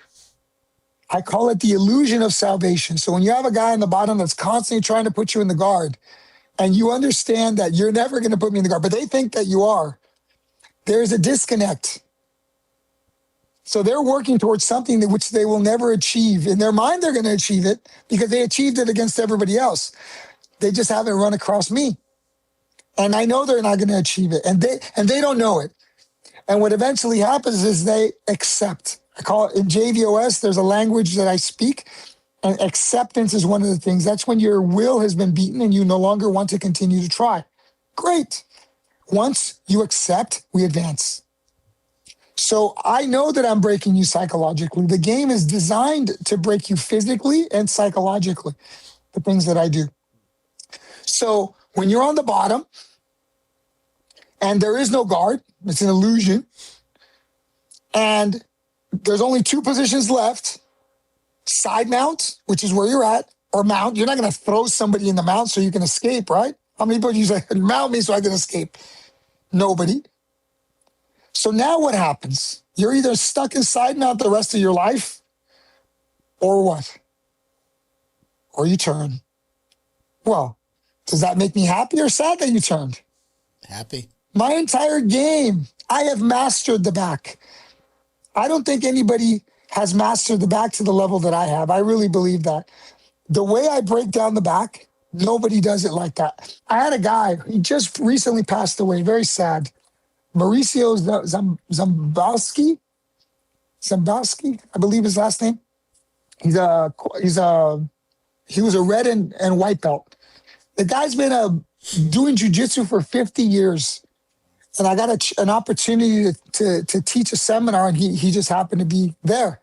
I call it the illusion of salvation. So when you have a guy on the bottom that's constantly trying to put you in the guard, and you understand that you're never going to put me in the guard, but they think that you are, there's a disconnect. So they're working towards something that which they will never achieve. In their mind, they're going to achieve it because they achieved it against everybody else. They just haven't run across me. And I know they're not going to achieve it. And they don't know it. And what eventually happens is they accept. I call it in JVOS, there's a language that I speak, and acceptance is one of the things. That's when your will has been beaten and you no longer want to continue to try. Great. Once you accept, we advance. So I know that I'm breaking you psychologically. The game is designed to break you physically and psychologically, the things that I do. So when you're on the bottom and there is no guard, it's an illusion, and there's only two positions left, side mount, which is where you're at, or mount. You're not going to throw somebody in the mount so you can escape, right? How many people you say, mount me so I can escape? Nobody. So now what happens? You're either stuck in side mount the rest of your life, or what? Or you turn. Well, does that make me happy or sad that you turned? Happy. My entire game, I have mastered the back. I don't think anybody has mastered the back to the level that I have. I really believe that. The way I break down the back, nobody does it like that. I had a guy, he just recently passed away, very sad. Mauricio Zambowski, I believe his last name. He was a red and white belt. The guy's been doing jiu-jitsu for 50 years. And I got an opportunity to teach a seminar, and he just happened to be there.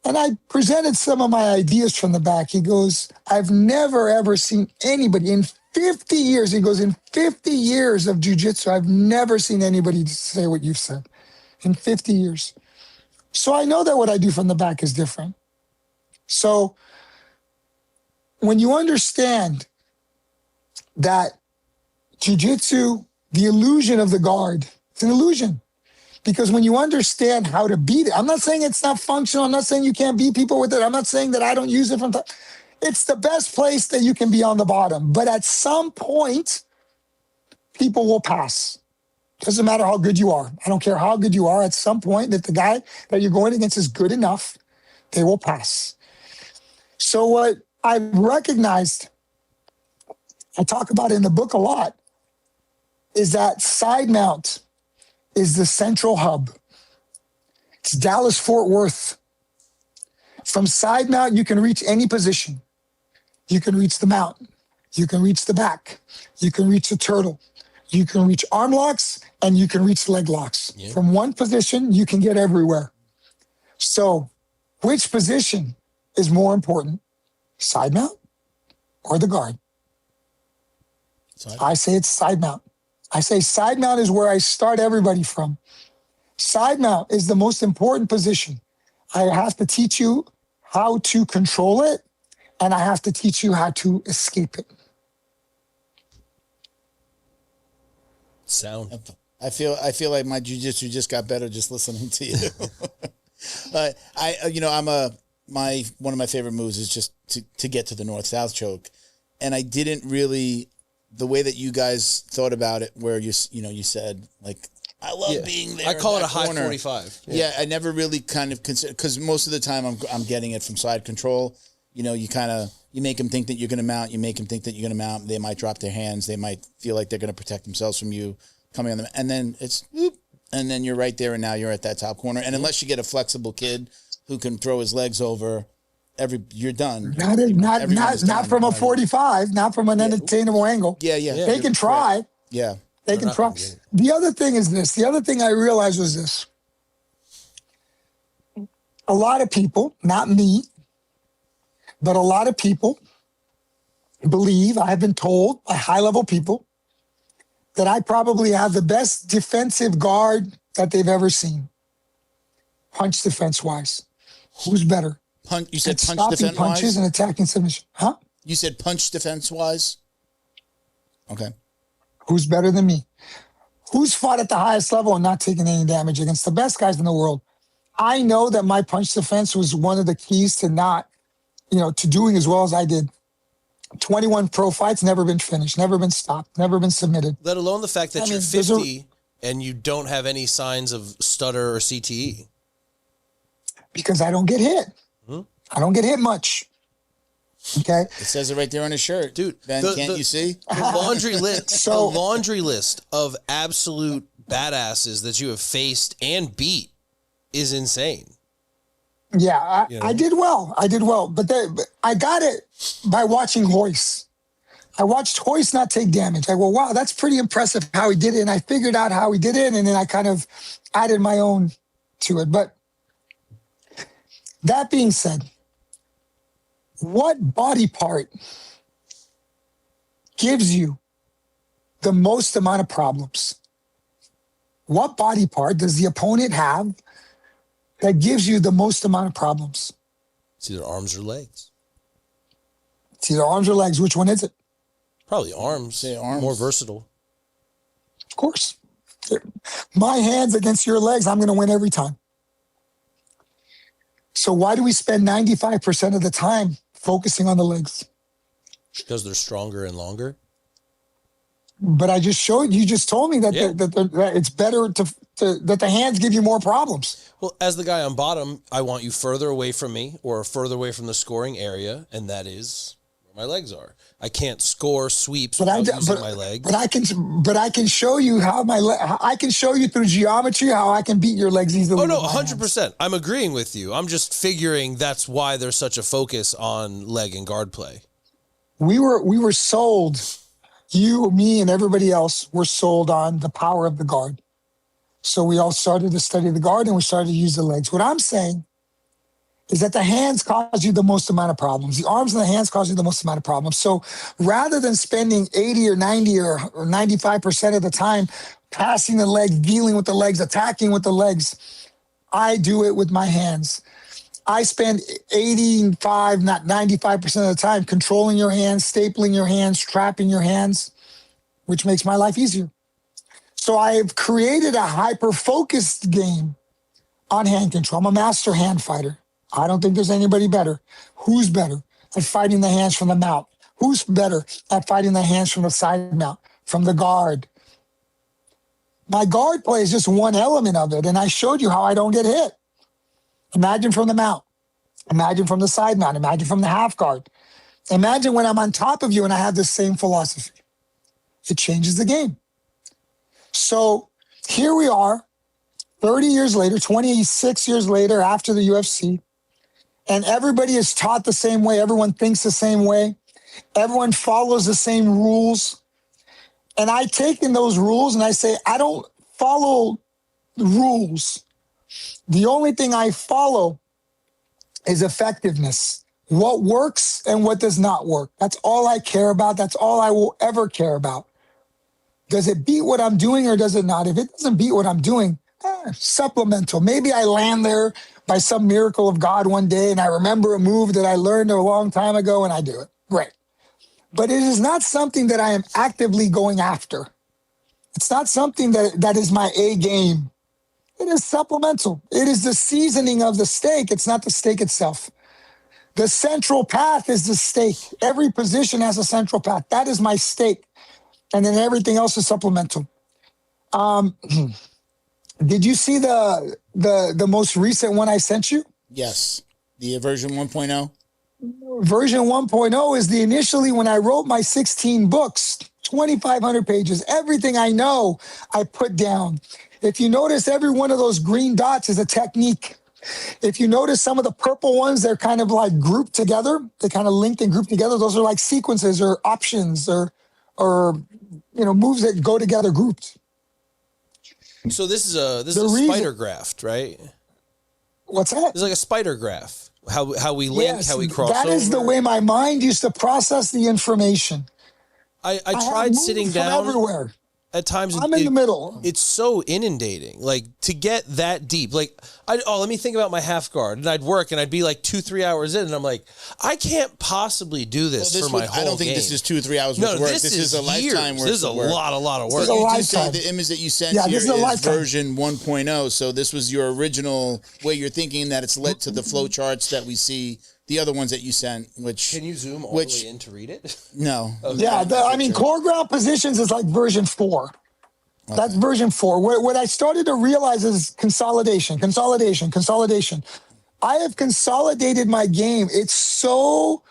And I presented some of my ideas from the back. He goes, I've never, ever seen anybody in 50 years. He goes, in 50 years of jiu-jitsu, I've never seen anybody say what you've said in 50 years. So I know that what I do from the back is different. So when you understand that jiu-jitsu, the illusion of the guard, it's an illusion. Because when you understand how to beat it, I'm not saying it's not functional. I'm not saying you can't beat people with it. I'm not saying that I don't use it from time. It's the best place that you can be on the bottom. But at some point, people will pass. Doesn't matter how good you are. I don't care how good you are. At some point, if the guy that you're going against is good enough, they will pass. So what I've recognized, I talk about it in the book a lot, is that side mount is the central hub. It's Dallas-Fort Worth. From side mount, you can reach any position. You can reach the mount. You can reach the back. You can reach the turtle. You can reach arm locks, and you can reach leg locks. Yeah. From one position, you can get everywhere. So which position is more important? Side mount or the guard? I say it's side mount. I say side mount is where I start everybody from. Side mount is the most important position. I have to teach you how to control it, and I have to teach you how to escape it. Sound. I feel like my jiu-jitsu just got better just listening to you. One of my favorite moves is just to get to the north-south choke, and I didn't really. The way that you guys thought about it, where you said, like, I love being there. I call it a corner. high 45. Yeah, I never really kind of consider, because most of the time I'm getting it from side control. You make them think that you're going to mount. You make them think that you're going to mount. They might drop their hands. They might feel like they're going to protect themselves from you coming on them. And then it's, whoop, and then you're right there, and now you're at that top corner. And unless you get a flexible kid who can throw his legs over, you're done. Not from a 45, not from an unattainable angle. Yeah. They can try. Right. Yeah. They can try. The other thing is this. The other thing I realized was this. A lot of people, not me, but a lot of people believe, I have been told by high-level people, that I probably have the best defensive guard that they've ever seen. Punch defense-wise. Who's better? You said punch stopping defense-wise? punches and attacking submission. Huh? You said punch defense-wise? Okay. Who's better than me? Who's fought at the highest level and not taken any damage against the best guys in the world? I know that my punch defense was one of the keys to to doing as well as I did. 21 pro fights, never been finished, never been stopped, never been submitted. Let alone the fact that you're 50 and you don't have any signs of stutter or CTE. Because I don't get hit. I don't get hit much. Okay. It says it right there on his shirt. Dude, Ben, can't you see? The laundry list of absolute badasses that you have faced and beat is insane. Yeah, I did well. But I got it by watching Hoist. I watched Hoist not take damage. I go, wow, that's pretty impressive how he did it. And I figured out how he did it, and then I kind of added my own to it. But that being said, what body part gives you the most amount of problems? What body part does the opponent have that gives you the most amount of problems? It's either arms or legs. It's either arms or legs. Which one is it? Probably arms. Say arms. More versatile. Of course. My hands against your legs, I'm going to win every time. So why do we spend 95% of the time focusing on the legs? Because they're stronger and longer. But you just told me that, that it's better that the hands give you more problems. Well, as the guy on bottom, I want you further away from me or further away from the scoring area, and that is where my legs are. I can't score sweeps without using my legs. But I can show you I can show you through geometry how I can beat your legs easily. Oh no, 100%. I'm agreeing with you. I'm just figuring that's why there's such a focus on leg and guard play. We were sold. You, me, and everybody else were sold on the power of the guard. So we all started to study the guard and we started to use the legs. What I'm saying is that the hands cause you the most amount of problems. The arms and the hands cause you the most amount of problems. So rather than spending 80 or 90 or 95% of the time passing the legs, dealing with the legs, attacking with the legs, I do it with my hands. I spend 85, not 95% of the time controlling your hands, stapling your hands, trapping your hands, which makes my life easier. So I've created a hyper-focused game on hand control. I'm a master hand fighter. I don't think there's anybody better. Who's better at fighting the hands from the mount? Who's better at fighting the hands from the side mount, from the guard? My guard play is just one element of it, and I showed you how I don't get hit. Imagine from the mount. Imagine from the side mount. Imagine from the half guard. Imagine when I'm on top of you and I have the same philosophy. It changes the game. So here we are, 30 years later, 26 years later after the UFC, and everybody is taught the same way. Everyone thinks the same way. Everyone follows the same rules. And I take in those rules and I say, I don't follow the rules. The only thing I follow is effectiveness. What works and what does not work. That's all I care about. That's all I will ever care about. Does it beat what I'm doing or does it not? If it doesn't beat what I'm doing, supplemental. Maybe I land there by some miracle of God one day and I remember a move that I learned a long time ago and I do it. Great. But it is not something that I am actively going after. It's not something that is my A game. It is supplemental. It is the seasoning of the steak. It's not the steak itself. The central path is the steak. Every position has a central path. That is my steak. And then everything else is supplemental. Did you see the most recent one I sent you? Yes. The version 1.0? Version 1.0 is the initially when I wrote my 16 books, 2,500 pages. Everything I know, I put down. If you notice, every one of those green dots is a technique. If you notice some of the purple ones, they're kind of like grouped together. They kind of linked and grouped together. Those are like sequences or options or moves that go together grouped. So this is a spider graph, right? What's that? It's like a spider graph. How we link, Yes, how we cross that over. is the way my mind used to process the information. I tried sitting down everywhere. at times. I'm in the middle. It's so inundating. Like to get that deep. Like let me think about my half guard, and I'd work, and I'd be like 2-3 hours in, and I'm like, I can't possibly do this for my whole I don't think game. this is 2 or 3 hours worth of work. This is a lifetime worth This is a of work. lot of work. So you do say the image that you sent here this is is a lifetime. version 1.0. So this was your original way you're thinking that it's led to the flow charts that we see. The other ones that you sent, which... Can you zoom all the way in to read it? No. Okay. Yeah, core ground positions is like version 4. Okay. That's version 4. What I started to realize is consolidation. I have consolidated my game. It's so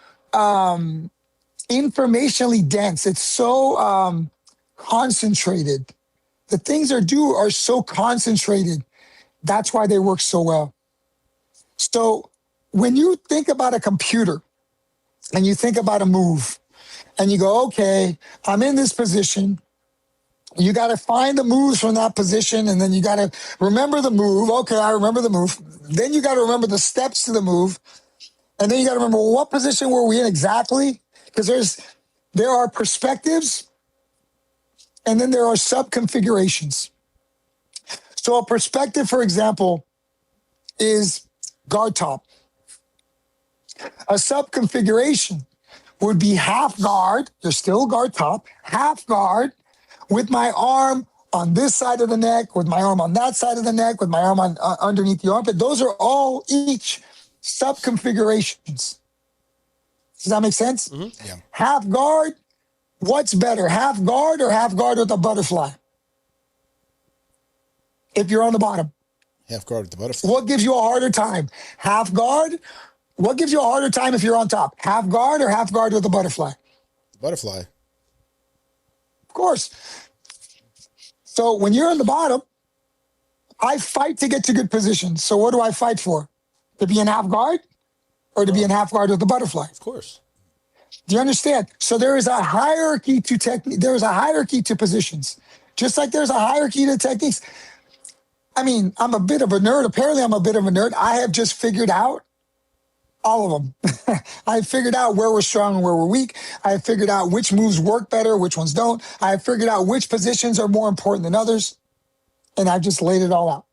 informationally dense. It's so concentrated. The things are so concentrated. That's why they work so well. So... when you think about a computer and you think about a move and you go, okay, I'm in this position. You got to find the moves from that position. And then you got to remember the move. Okay, I remember the move. Then you got to remember the steps to the move. And then you got to remember what position were we in exactly? Because there are perspectives and then there are sub-configurations. So a perspective, for example, is guard top. A sub-configuration would be half guard, there's still guard top, half guard with my arm on this side of the neck, with my arm on that side of the neck, with my arm on underneath the armpit. Those are all each sub-configurations. Does that make sense? Mm-hmm. Yeah. Half guard, what's better, half guard or half guard with a butterfly? If you're on the bottom. Half guard with the butterfly. What gives you a harder time? Half guard? What gives you a harder time if you're on top? Half guard or half guard with a butterfly? Butterfly. Of course. So when you're on the bottom, I fight to get to good positions. So what do I fight for? To be in half guard or to be in half guard with the butterfly? Of course. Do you understand? So there is a hierarchy to technique. There is a hierarchy to positions. Just like there's a hierarchy to techniques. I mean, I'm a bit of a nerd. Apparently I'm a bit of a nerd. I have just figured out all of them. I figured out where we're strong and where we're weak. I figured out which moves work better, which ones don't. I figured out which positions are more important than others. And I've just laid it all out.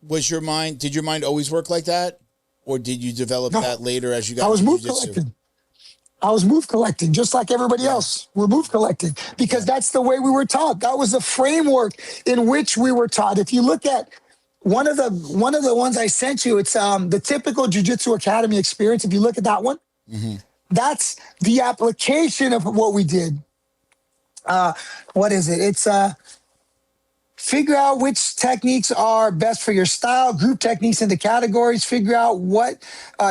Did your mind always work like that? Or did you develop that later as you got I was into move jiu-jitsu? collecting. I was move collecting, just like everybody else. We're move collecting because that's the way we were taught. That was the framework in which we were taught. If you look at one of the ones I sent you, it's the typical Jiu-Jitsu Academy experience. If you look at that one, that's the application of what we did. What is it? It's figure out which techniques are best for your style, group techniques into categories, figure out what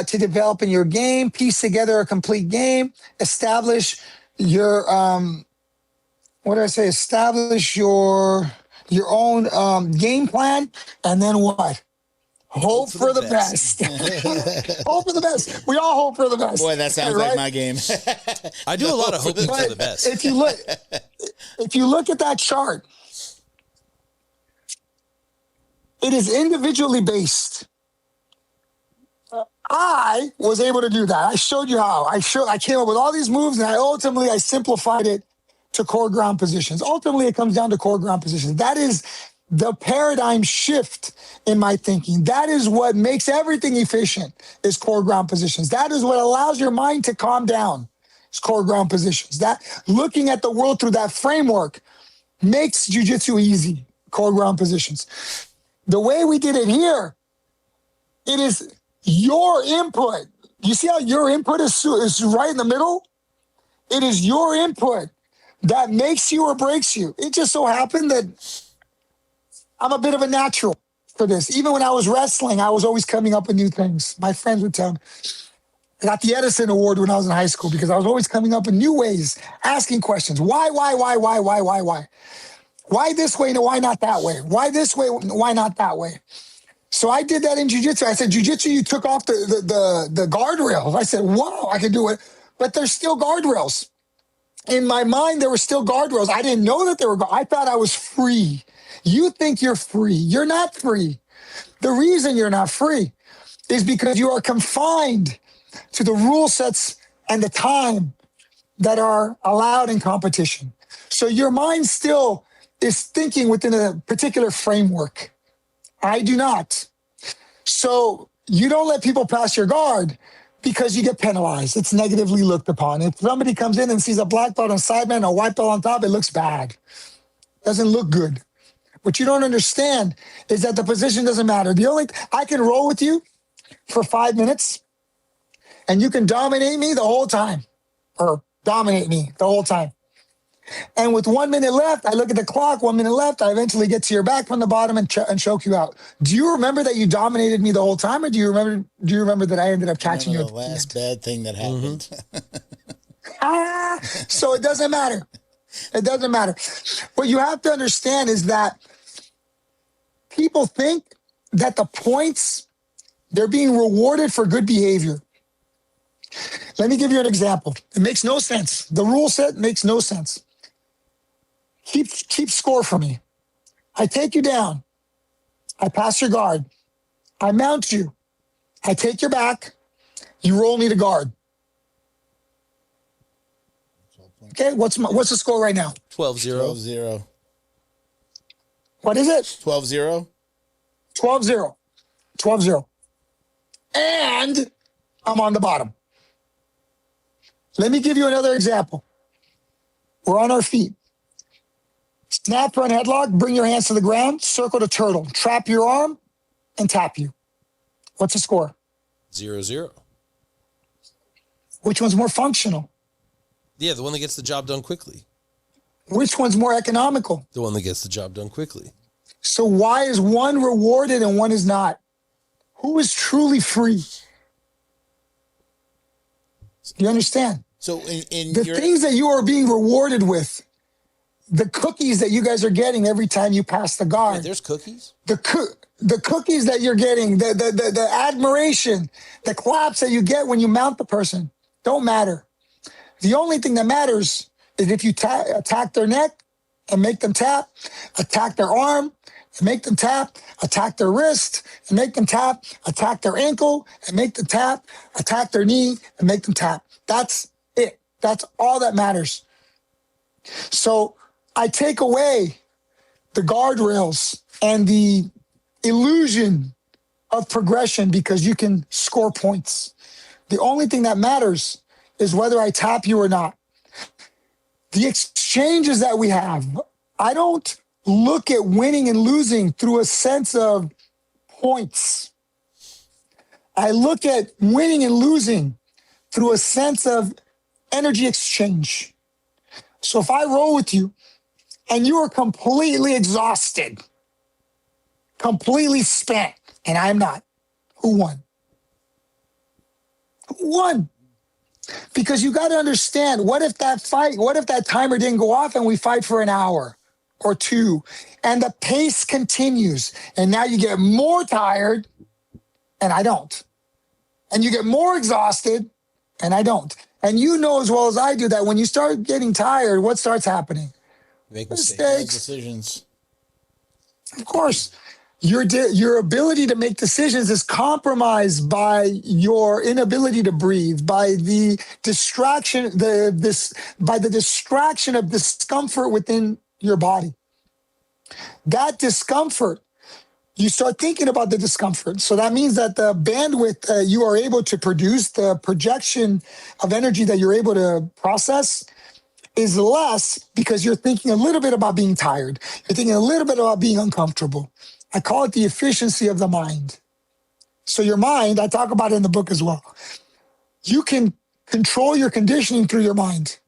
to develop in your game, piece together a complete game, establish your, establish your own game plan, and then what? Hope for the best. Hope for the best. We all hope for the best. Boy, that sounds like my game. I do a lot of hoping for the best. If you look at that chart, it is individually based. I was able to do that. I showed you how. I came up with all these moves, and I simplified it to core ground positions. Ultimately, it comes down to core ground positions. That is the paradigm shift in my thinking. That is what makes everything efficient, is core ground positions. That is what allows your mind to calm down, is core ground positions. That looking at the world through that framework makes jiu-jitsu easy, core ground positions. The way we did it here, it is your input. You see how your input is right in the middle? It is your input that makes you or breaks you. It just so happened that I'm a bit of a natural for this. Even when I was wrestling, I was always coming up with new things. My friends would tell me. I got the Edison Award when I was in high school because I was always coming up with new ways, asking questions. Why? Why this way and why not that way? Why this way, why not that way? So I did that in jiu-jitsu. I said, jiu-jitsu, you took off the guardrails. I said, wow, I can do it. But there's still guardrails. In my mind, there were still guardrails. I didn't know that there were. I thought I was free. You think you're free. You're not free. The reason you're not free is because you are confined to the rule sets and the time that are allowed in competition. So your mind still is thinking within a particular framework. I do not. So you don't let people pass your guard because you get penalized. It's negatively looked upon. If somebody comes in and sees a black belt on sideman and a white belt on top, it looks bad. Doesn't look good. What you don't understand is that the position doesn't matter. I can roll with you for 5 minutes and you can dominate me the whole time, or dominate me the whole time. And with 1 minute left, I look at the clock, 1 minute left, I eventually get to your back from the bottom and choke you out. Do you remember that you dominated me the whole time, or do you remember that I ended up catching you? The last bad thing that happened. So it doesn't matter. It doesn't matter. What you have to understand is that people think that the points, they're being rewarded for good behavior. Let me give you an example. It makes no sense. The rule set makes no sense. Keep score for me. I take you down. I pass your guard. I mount you. I take your back. You roll me to guard. Okay, what's the score right now? 12-0. 12-0. What is it? 12-0. 12-0. 12-0. And I'm on the bottom. Let me give you another example. We're on our feet. Snap front headlock, bring your hands to the ground, circle to turtle, trap your arm, and tap you. What's the score? 0-0. Which one's more functional? Yeah, the one that gets the job done quickly. Which one's more economical? The one that gets the job done quickly. So why is one rewarded and one is not? Who is truly free? Do you understand? So in the things that you are being rewarded with, the cookies that you guys are getting every time you pass the guard. Wait, there's cookies? The cookies that you're getting, the admiration, the claps that you get when you mount the person don't matter. The only thing that matters is if you attack their neck and make them tap, attack their arm and make them tap, attack their wrist and make them tap, attack their ankle and make them tap, attack their knee and make them tap. That's it. That's all that matters. So I take away the guardrails and the illusion of progression because you can score points. The only thing that matters is whether I tap you or not. The exchanges that we have, I don't look at winning and losing through a sense of points. I look at winning and losing through a sense of energy exchange. So if I roll with you and you are completely exhausted, completely spent, and I'm not, who won? Who won? Because you got to understand, what if that timer didn't go off and we fight for an hour or two and the pace continues and now you get more tired and I don't. And you get more exhausted and I don't. And you know as well as I do that when you start getting tired, what starts happening? Make Mistakes. Decisions. Of course. Your ability to make decisions is compromised by your inability to breathe, by the distraction, by the distraction of discomfort within your body. That discomfort, you start thinking about the discomfort. So that means that the bandwidth you are able to produce, the projection of energy that you're able to process is less because you're thinking a little bit about being tired. You're thinking a little bit about being uncomfortable. I call it the efficiency of the mind. So your mind, I talk about it in the book as well. You can control your conditioning through your mind.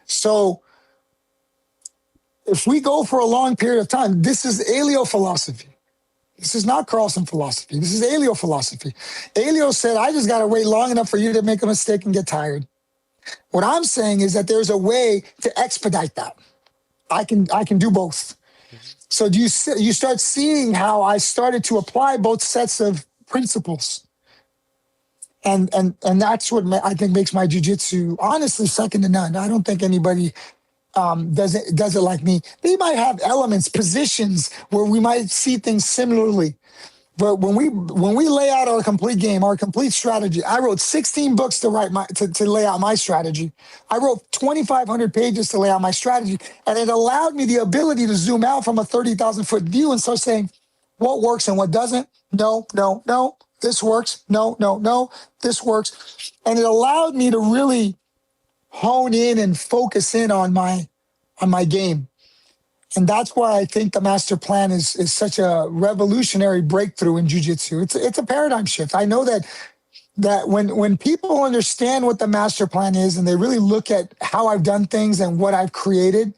So if we go for a long period of time, this is Elio philosophy. This is not Carlson philosophy. This is Elio philosophy. Elio said, I just got to wait long enough for you to make a mistake and get tired. What I'm saying is that there's a way to expedite that. I can do both. So you start seeing how I started to apply both sets of principles. And that's what I think makes my jiu-jitsu honestly second to none. I don't think anybody does it like me. They might have elements, positions where we might see things similarly. But when we lay out our complete game, our complete strategy, I wrote 16 books to lay out my strategy. I wrote 2,500 pages to lay out my strategy, and it allowed me the ability to zoom out from a 30,000-foot view and start saying what works and what doesn't. No, no, no. This works. No, no, no. This works, and it allowed me to really hone in and focus in on my game. And that's why I think the master plan is such a revolutionary breakthrough in jiu-jitsu. It's a paradigm shift. I know that when people understand what the master plan is and they really look at how I've done things and what I've created,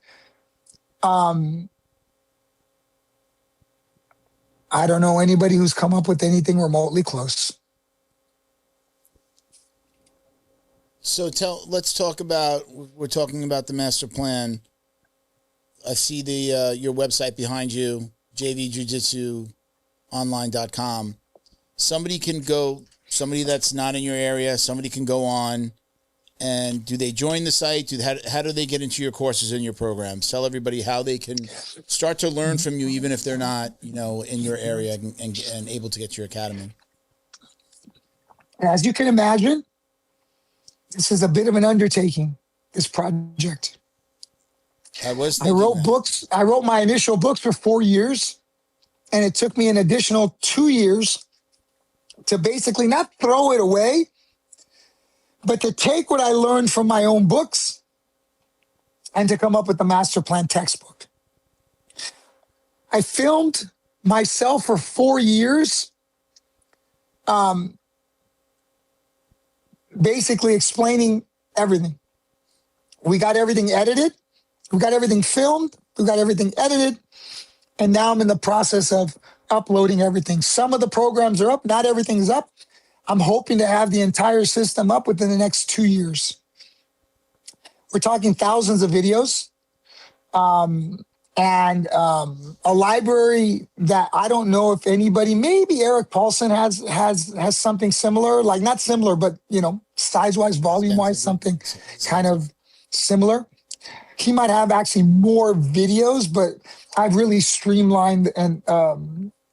I don't know anybody who's come up with anything remotely close. So let's talk about, we're talking about the master plan. I see your website behind you, jvjujitsuonline.com. Somebody that's not in your area, somebody can go on, and do they join the site? How do they get into your courses and your programs? Tell everybody how they can start to learn from you, even if they're not, in your area and able to get to your academy. As you can imagine, this is a bit of an undertaking, this project. I wrote my initial books for 4 years, and it took me an additional 2 years to basically not throw it away, but to take what I learned from my own books and to come up with the master plan textbook. I filmed myself for 4 years, basically explaining everything. We got everything edited. We got everything filmed. We got everything edited. And now I'm in the process of uploading everything. Some of the programs are up. Not everything's up. I'm hoping to have the entire system up within the next 2 years. We're talking thousands of videos and a library that I don't know if anybody, maybe Eric Paulson has something similar, like not similar, but, size-wise, volume-wise, something kind of similar. He might have actually more videos, but I've really streamlined and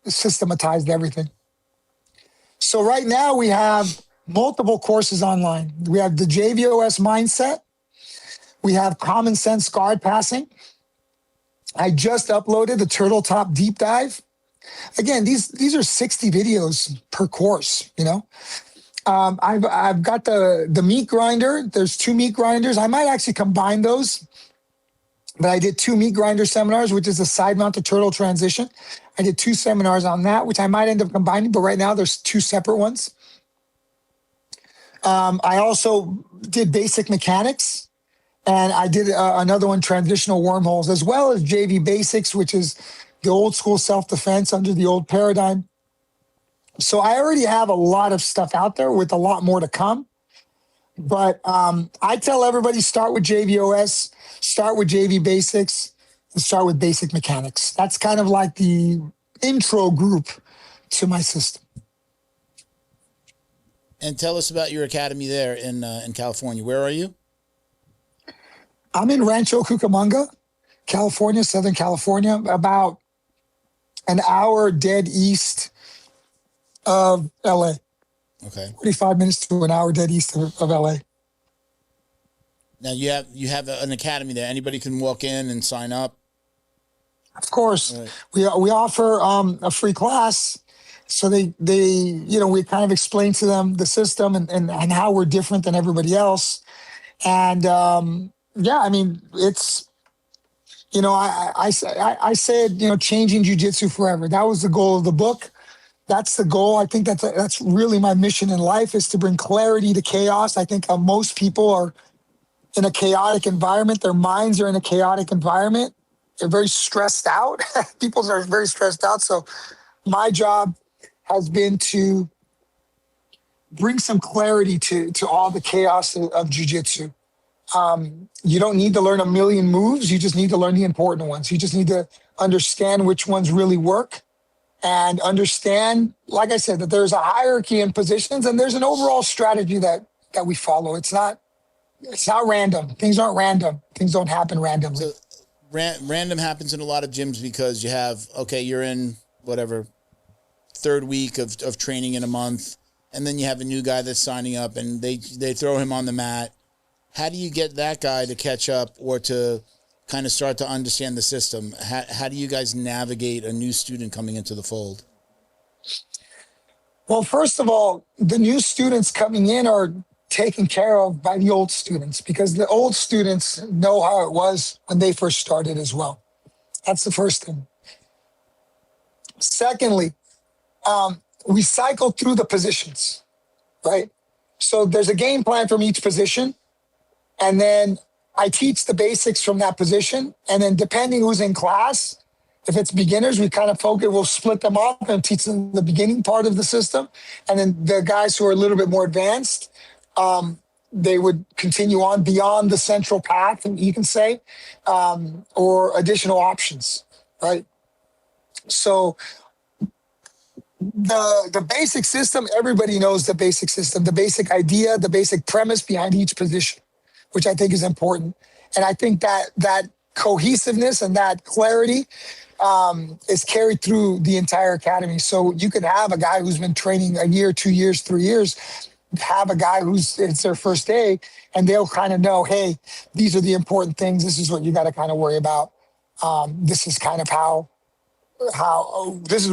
systematized everything. So right now we have multiple courses online. We have the JVOS mindset. We have common sense guard passing. I just uploaded the turtle top deep dive. Again, these are 60 videos per course, I've got the meat grinder. There's 2 meat grinders. I might actually combine those. But I did 2 meat grinder seminars, which is a side-mounted turtle transition. I did 2 seminars on that, which I might end up combining, but right now there's 2 separate ones. I also did basic mechanics, and I did another one, transitional wormholes, as well as JV basics, which is the old school self-defense under the old paradigm. So I already have a lot of stuff out there with a lot more to come. But I tell everybody, start with JVOS, start with JV basics, and start with basic mechanics. That's kind of like the intro group to my system. And tell us about your academy there in California. Where are you? I'm in Rancho Cucamonga, California, Southern California, about an hour dead east of LA. Okay. 45 minutes to an hour dead east of LA. Now you have an academy there. Anybody can walk in and sign up. Of course, right. We offer a free class, so they we kind of explain to them the system and how we're different than everybody else. And it's I said changing jiu-jitsu forever. That was the goal of the book. That's the goal. I think that's really my mission in life, is to bring clarity to chaos. I think most people are in a chaotic environment. Their minds are in a chaotic environment. They're very stressed out. People are very stressed out. So my job has been to bring some clarity to all the chaos of jiu-jitsu. You don't need to learn a million moves. You just need to learn the important ones. You just need to understand which ones really work and understand, like I said, that there's a hierarchy in positions and there's an overall strategy that we follow. It's not random. Things aren't random. Things don't happen randomly. So random happens in a lot of gyms because you have, okay, you're in whatever, third week of training in a month, and then you have a new guy that's signing up and they throw him on the mat. How do you get that guy to catch up or to kind of start to understand the system? How do you guys navigate a new student coming into the fold? Well, first of all, the new students coming in are taken care of by the old students because the old students know how it was when they first started as well. That's the first thing. Secondly, we cycle through the positions, right? So there's a game plan from each position. And then I teach the basics from that position. And then depending who's in class, if it's beginners, we kind of focus, we'll split them up and teach them the beginning part of the system. And then the guys who are a little bit more advanced, they would continue on beyond the central path, you can say, or additional options, right? So the basic system, everybody knows the basic system, the basic idea, the basic premise behind each position, which I think is important. And I think that cohesiveness and that clarity is carried through the entire academy. So you could have a guy who's been training a year, 2 years, 3 years, have a guy it's their first day, and they'll kind of know, hey, these are the important things. This is what you got to kind of worry about. This is kind of how this is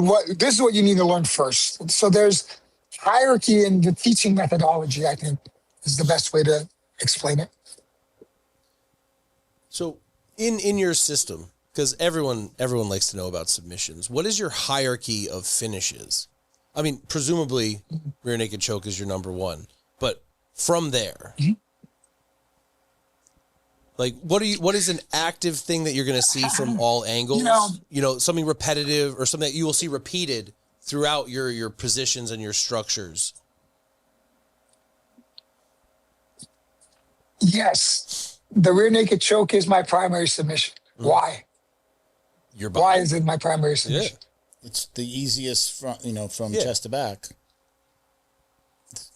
what you need to learn first. So there's hierarchy in the teaching methodology, I think, is the best way to explain it. So in your system, because everyone likes to know about submissions, what is your hierarchy of finishes? I mean, presumably rear naked choke is your number one, but from there, like what is an active thing that you're going to see from all angles? You know, something repetitive or something that you will see repeated throughout your positions and your structures. Yes. The rear naked choke is my primary submission. Why? Why is it my primary submission? Yeah. It's the easiest from chest to back.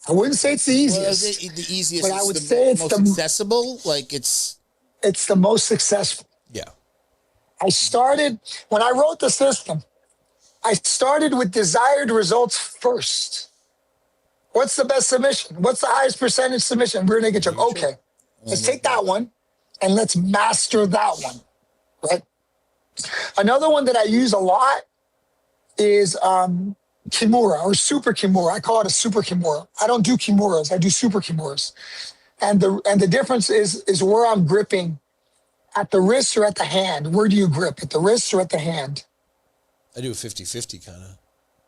I wouldn't say it's the easiest. Well, the easiest, but I would say it's most accessible. Like it's the most successful. Yeah. When I wrote the system, I started with desired results first. What's the best submission? What's the highest percentage submission? Rear naked choke. Okay, let's take that one and let's master that one, right? Another one that I use a lot is Kimura or super Kimura. I call it a super Kimura. I don't do Kimuras. I do super Kimuras. And the difference is where I'm gripping, at the wrist or at the hand. Where do you grip? At the wrist or at the hand? I do a 50-50 kind of.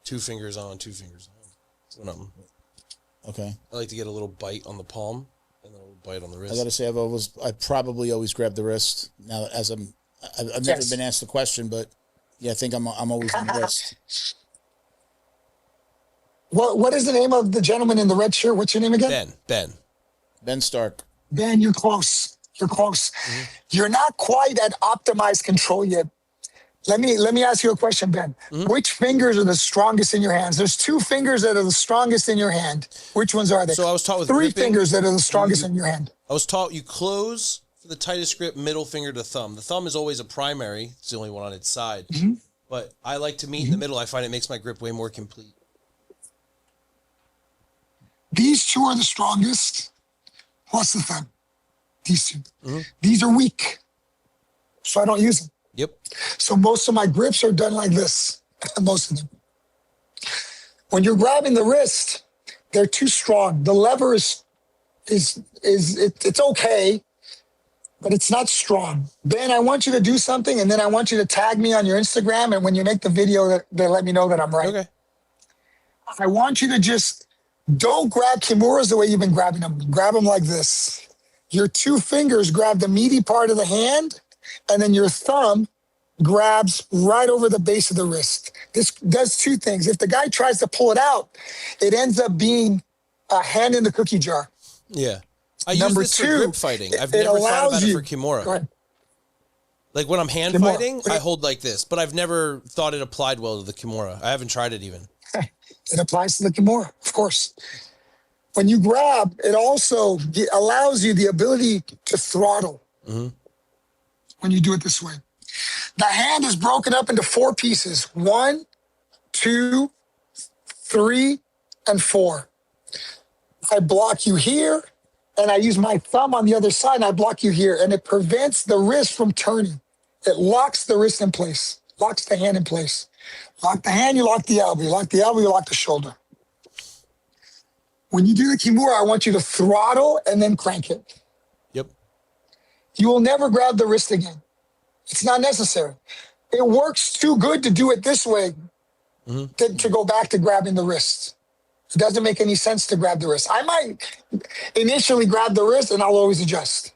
2 fingers on, 2 fingers on. Okay. I like to get a little bite on the palm and then a little bite on the wrist. I got to say, I probably always grab the wrist. Now, as I've never been asked the question, but yeah, I think I'm always on the wrist. What is the name of the gentleman in the red shirt? What's your name again? Ben Stark. Ben, you're close. You're close. Mm-hmm. You're not quite at optimized control yet. Let me ask you a question, Ben. Mm-hmm. Which fingers are the strongest in your hands? There's 2 fingers that are the strongest in your hand. Which ones are they? So I was taught with 3 gripping, fingers that are the strongest in your hand. I was taught you close for the tightest grip, middle finger to thumb. The thumb is always a primary. It's the only one on its side. Mm-hmm. But I like to meet in the middle. I find it makes my grip way more complete. These 2 are the strongest, plus the thumb. These 2. Mm-hmm. These are weak, so I don't use them. Yep. So most of my grips are done like this, most of them. When you're grabbing the wrist, they're too strong. The lever is it's okay, but it's not strong. Ben, I want you to do something, and then I want you to tag me on your Instagram, and when you make the video, they let me know that I'm right. Okay. I want you to just don't grab Kimuras the way you've been grabbing them. Grab them like this. Your 2 fingers grab the meaty part of the hand, and then your thumb grabs right over the base of the wrist. This does 2 things. If the guy tries to pull it out, it ends up being a hand in the cookie jar. Yeah. I use this for grip fighting. I've never thought about it for Kimura. Go ahead. Like when I'm hand fighting, I hold like this, but I've never thought it applied well to the Kimura. I haven't tried it even. It applies to the Kimura, of course. When you grab, it also allows you the ability to throttle when you do it this way. The hand is broken up into 4 pieces. 1, 2, 3, and 4. I block you here, and I use my thumb on the other side, and I block you here, and it prevents the wrist from turning. It locks the wrist in place, locks the hand in place. Lock the hand, you lock the elbow. You lock the elbow, you lock the shoulder. When you do the Kimura, I want you to throttle and then crank it. Yep. You will never grab the wrist again. It's not necessary. It works too good to do it this way to go back to grabbing the wrist. It doesn't make any sense to grab the wrist. I might initially grab the wrist and I'll always adjust.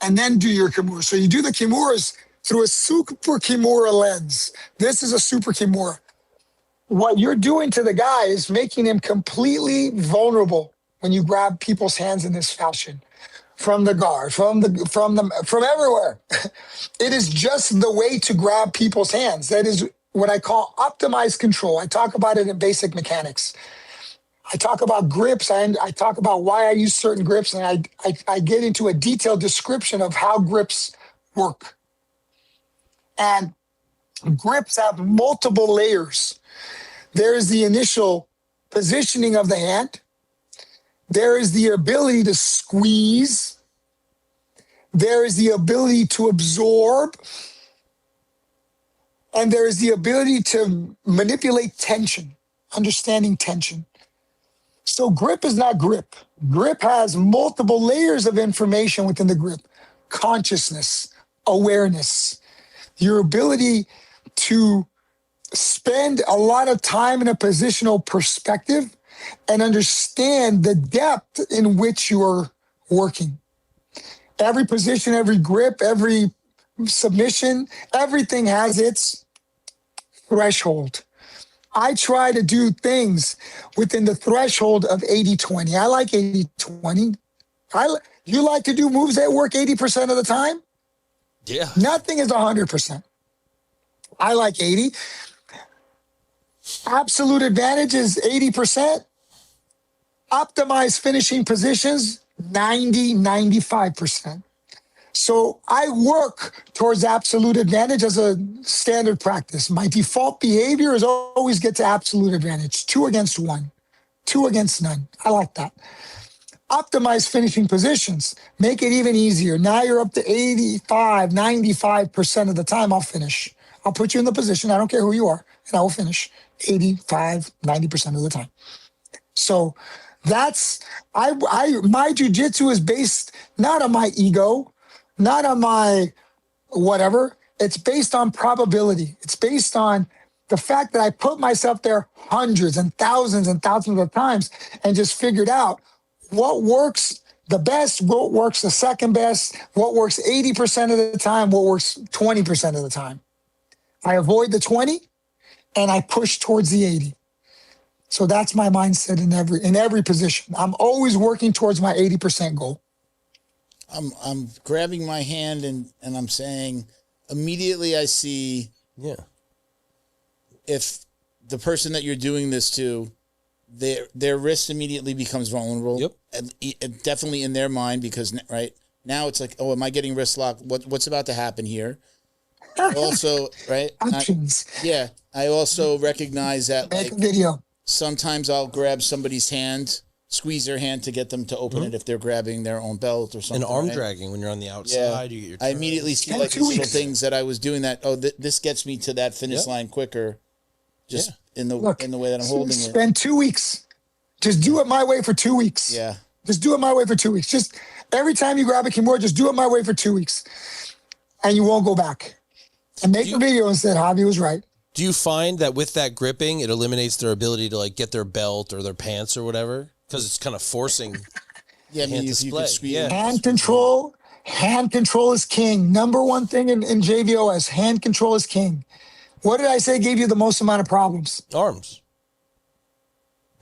And then do your Kimura. So you do the Kimuras through a super Kimura lens. This is a super Kimura. What you're doing to the guy is making him completely vulnerable when you grab people's hands in this fashion. From the guard, from everywhere. It is just the way to grab people's hands. That is what I call optimized control. I talk about it in basic mechanics. I talk about grips. I talk about why I use certain grips, and I get into a detailed description of how grips work. And grips have multiple layers. There is the initial positioning of the hand. There is the ability to squeeze. There is the ability to absorb. And there is the ability to manipulate tension, understanding tension. So grip is not grip. Grip has multiple layers of information within the grip. Consciousness, awareness, your ability to spend a lot of time in a positional perspective and understand the depth in which you are working. Every position, every grip, every submission, everything has its threshold. I try to do things within the threshold of 80-20. I like 80-20. You like to do moves that work 80% of the time? Yeah. Nothing is 100%. I like 80. Absolute advantage is 80%. Optimized finishing positions, 90-95%. So I work towards absolute advantage as a standard practice. My default behavior is always get to absolute advantage. 2 against 1, 2 against none. I like that. Optimize finishing positions. Make it even easier. Now you're up to 85-95% of the time I'll finish. I'll put you in the position. I don't care who you are. And I will finish 85-90% of the time. So that's, my jujitsu is based not on my ego, not on my whatever. It's based on probability. It's based on the fact that I put myself there hundreds and thousands of times and just figured out what works the best, what works the second best, what works 80% of the time, what works 20% of the time. I avoid the 20 and I push towards the 80. So that's my mindset in every position. I'm always working towards my 80% goal. I'm grabbing my hand and I'm saying immediately I see if the person that you're doing this to, their wrist immediately becomes vulnerable. Yep. And definitely in their mind, because right now it's like, oh, am I getting wrist locked? What's about to happen here? Also, right? Options. I also recognize that Make a video. Sometimes I'll grab somebody's hand, squeeze their hand to get them to open it if they're grabbing their own belt or something. And arm dragging when you're on the outside. Yeah. I immediately see like these little things that I was doing that, this gets me to that finish line quicker just in the way that I'm holding it. Spend 2 weeks. Just do it my way for 2 weeks. Yeah. Just do it my way for 2 weeks. Just every time you grab a Kimura, just do it my way for 2 weeks. And you won't go back. And make a video and said, Javi was right. Do you find that with that gripping, it eliminates their ability to like get their belt or their pants or whatever? Because it's kind of forcing hand display. Hand control is king. Number one thing in JVOS, hand control is king. What did I say gave you the most amount of problems? Arms.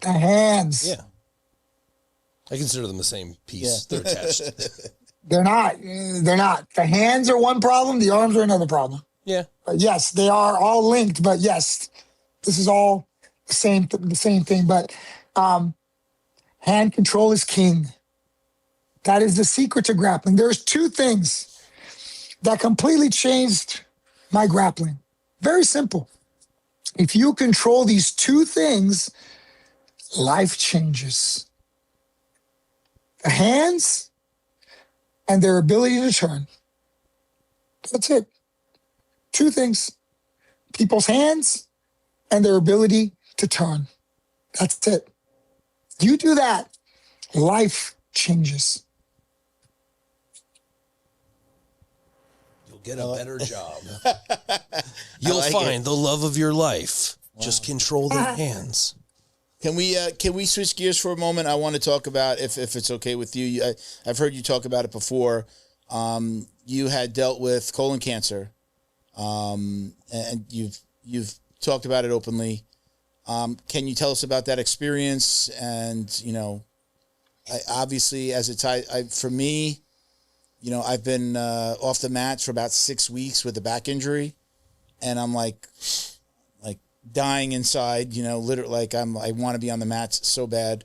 The hands. Yeah. I consider them the same piece. Yeah. They're attached. They're not. They're not. The hands are one problem. The arms are another problem. Yeah. But yes, they are all linked. But yes, this is all the same thing. But hand control is king. That is the secret to grappling. There's two things that completely changed my grappling. Very simple. If you control these two things, life changes. The hands and their ability to turn. That's it. Two things. People's hands and their ability to turn. That's it. You do that, life changes. You'll get a better job. You'll find the love of your life. Wow. Just control their hands. Can we switch gears for a moment? I want to talk about, if it's okay with you. I've heard you talk about it before. You had dealt with colon cancer, and you've talked about it openly. Can you tell us about that experience? And obviously, as it's for me, I've been off the mats for about 6 weeks with a back injury, and I'm like dying inside, literally, like I want to be on the mats so bad.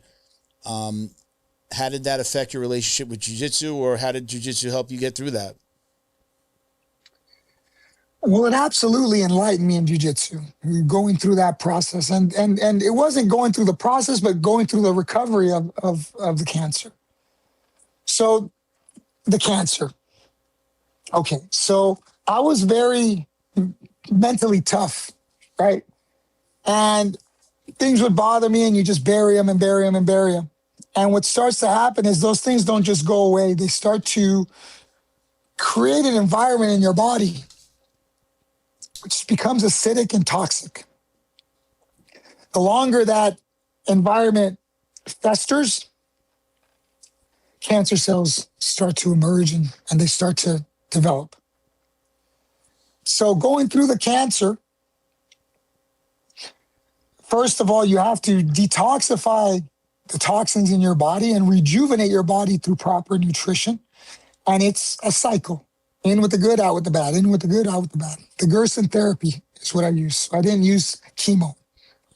How did that affect your relationship with jiu-jitsu, or how did jiu-jitsu help you get through that? Well, it absolutely enlightened me in jiu-jitsu, going through that process. And it wasn't going through the process, but going through the recovery of the cancer. So the cancer. Okay, so I was very mentally tough, right? And things would bother me, and you just bury them and bury them and bury them. And what starts to happen is those things don't just go away. They start to create an environment in your body which becomes acidic and toxic. The longer that environment festers, cancer cells start to emerge and they start to develop. So going through the cancer, first of all, you have to detoxify the toxins in your body and rejuvenate your body through proper nutrition. And it's a cycle. In with the good, out with the bad. In with the good, out with the bad. The Gerson therapy is what I use. So I didn't use chemo.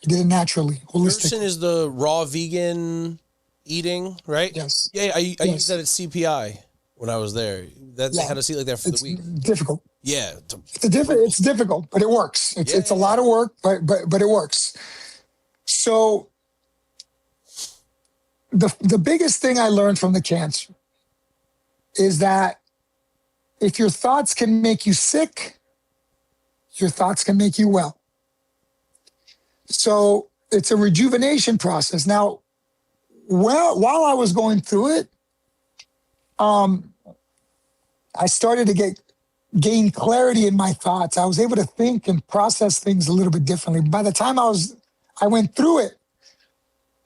I did it naturally, holistically. Gerson is the raw vegan eating, right? Yes. Yeah, I used that at CPI when I was there. They had a seat like that for the week. Difficult. Yeah. It's difficult, but it works. It's a lot of work, but it works. So the biggest thing I learned from the cancer is that if your thoughts can make you sick, your thoughts can make you well. So it's a rejuvenation process. Now, while I was going through it, I started to gain clarity in my thoughts. I was able to think and process things a little bit differently. By the time I went through it,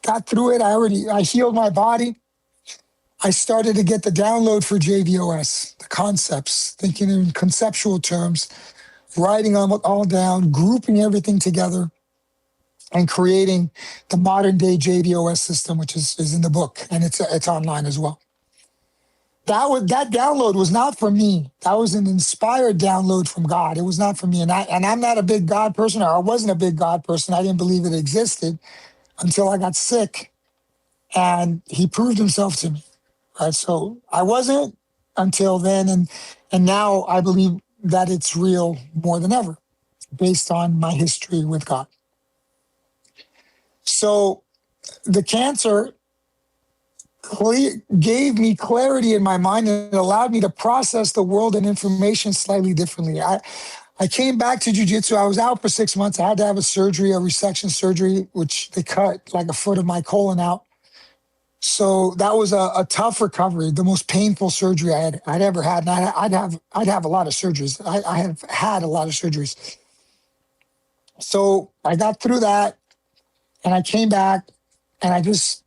got through it, I healed my body. I started to get the download for JVOS, the concepts, thinking in conceptual terms, writing them all down, grouping everything together, and creating the modern day JVOS system, which is in the book, and it's online as well. That download was not for me. That was an inspired download from God. It was not for me. And I'm not a big God person, or I wasn't a big God person. I didn't believe it existed until I got sick, and he proved himself to me. Right, so I wasn't until then, and now I believe that it's real more than ever, based on my history with God. So the cancer gave me clarity in my mind and allowed me to process the world and information slightly differently. I came back to jiu-jitsu. I was out for 6 months. I had to have a surgery, a resection surgery, which they cut like a foot of my colon out. So that was a tough recovery, the most painful surgery I'd ever had. And I'd have a lot of surgeries. I have had a lot of surgeries. So I got through that, and I came back, and I just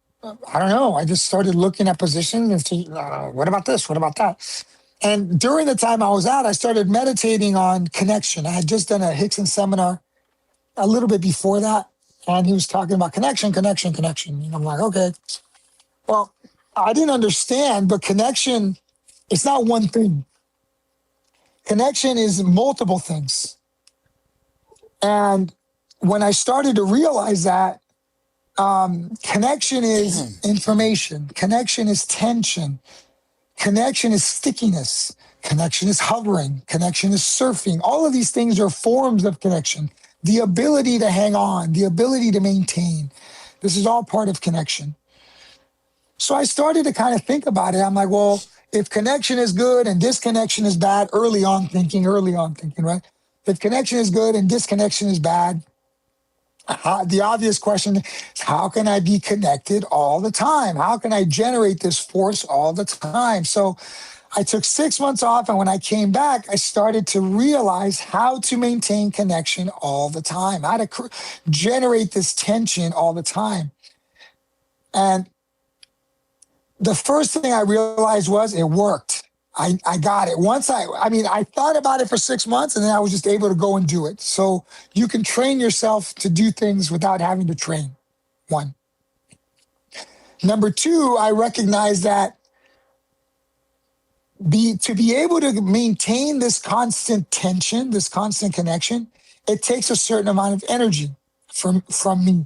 started looking at positions and see, what about this? What about that? And during the time I was out, I started meditating on connection. I had just done a Hickson seminar a little bit before that, and he was talking about connection. And I'm like, okay. Well, I didn't understand, but connection, it's not one thing. Connection is multiple things. And when I started to realize that, connection is information, connection is tension, connection is stickiness, connection is hovering, connection is surfing. All of these things are forms of connection. The ability to hang on, the ability to maintain. This is all part of connection. So I started to kind of think about it. I'm like, well, if connection is good and disconnection is bad, early on thinking, right? If connection is good and disconnection is bad, the obvious question is, how can I be connected all the time? How can I generate this force all the time? So I took 6 months off, and when I came back, I started to realize how to maintain connection all the time, how to generate this tension all the time. And the first thing I realized was it worked. I got it. Once I thought about it for 6 months, and then I was just able to go and do it. So you can train yourself to do things without having to train. One. Number two, I recognize that to be able to maintain this constant tension, this constant connection, it takes a certain amount of energy from me.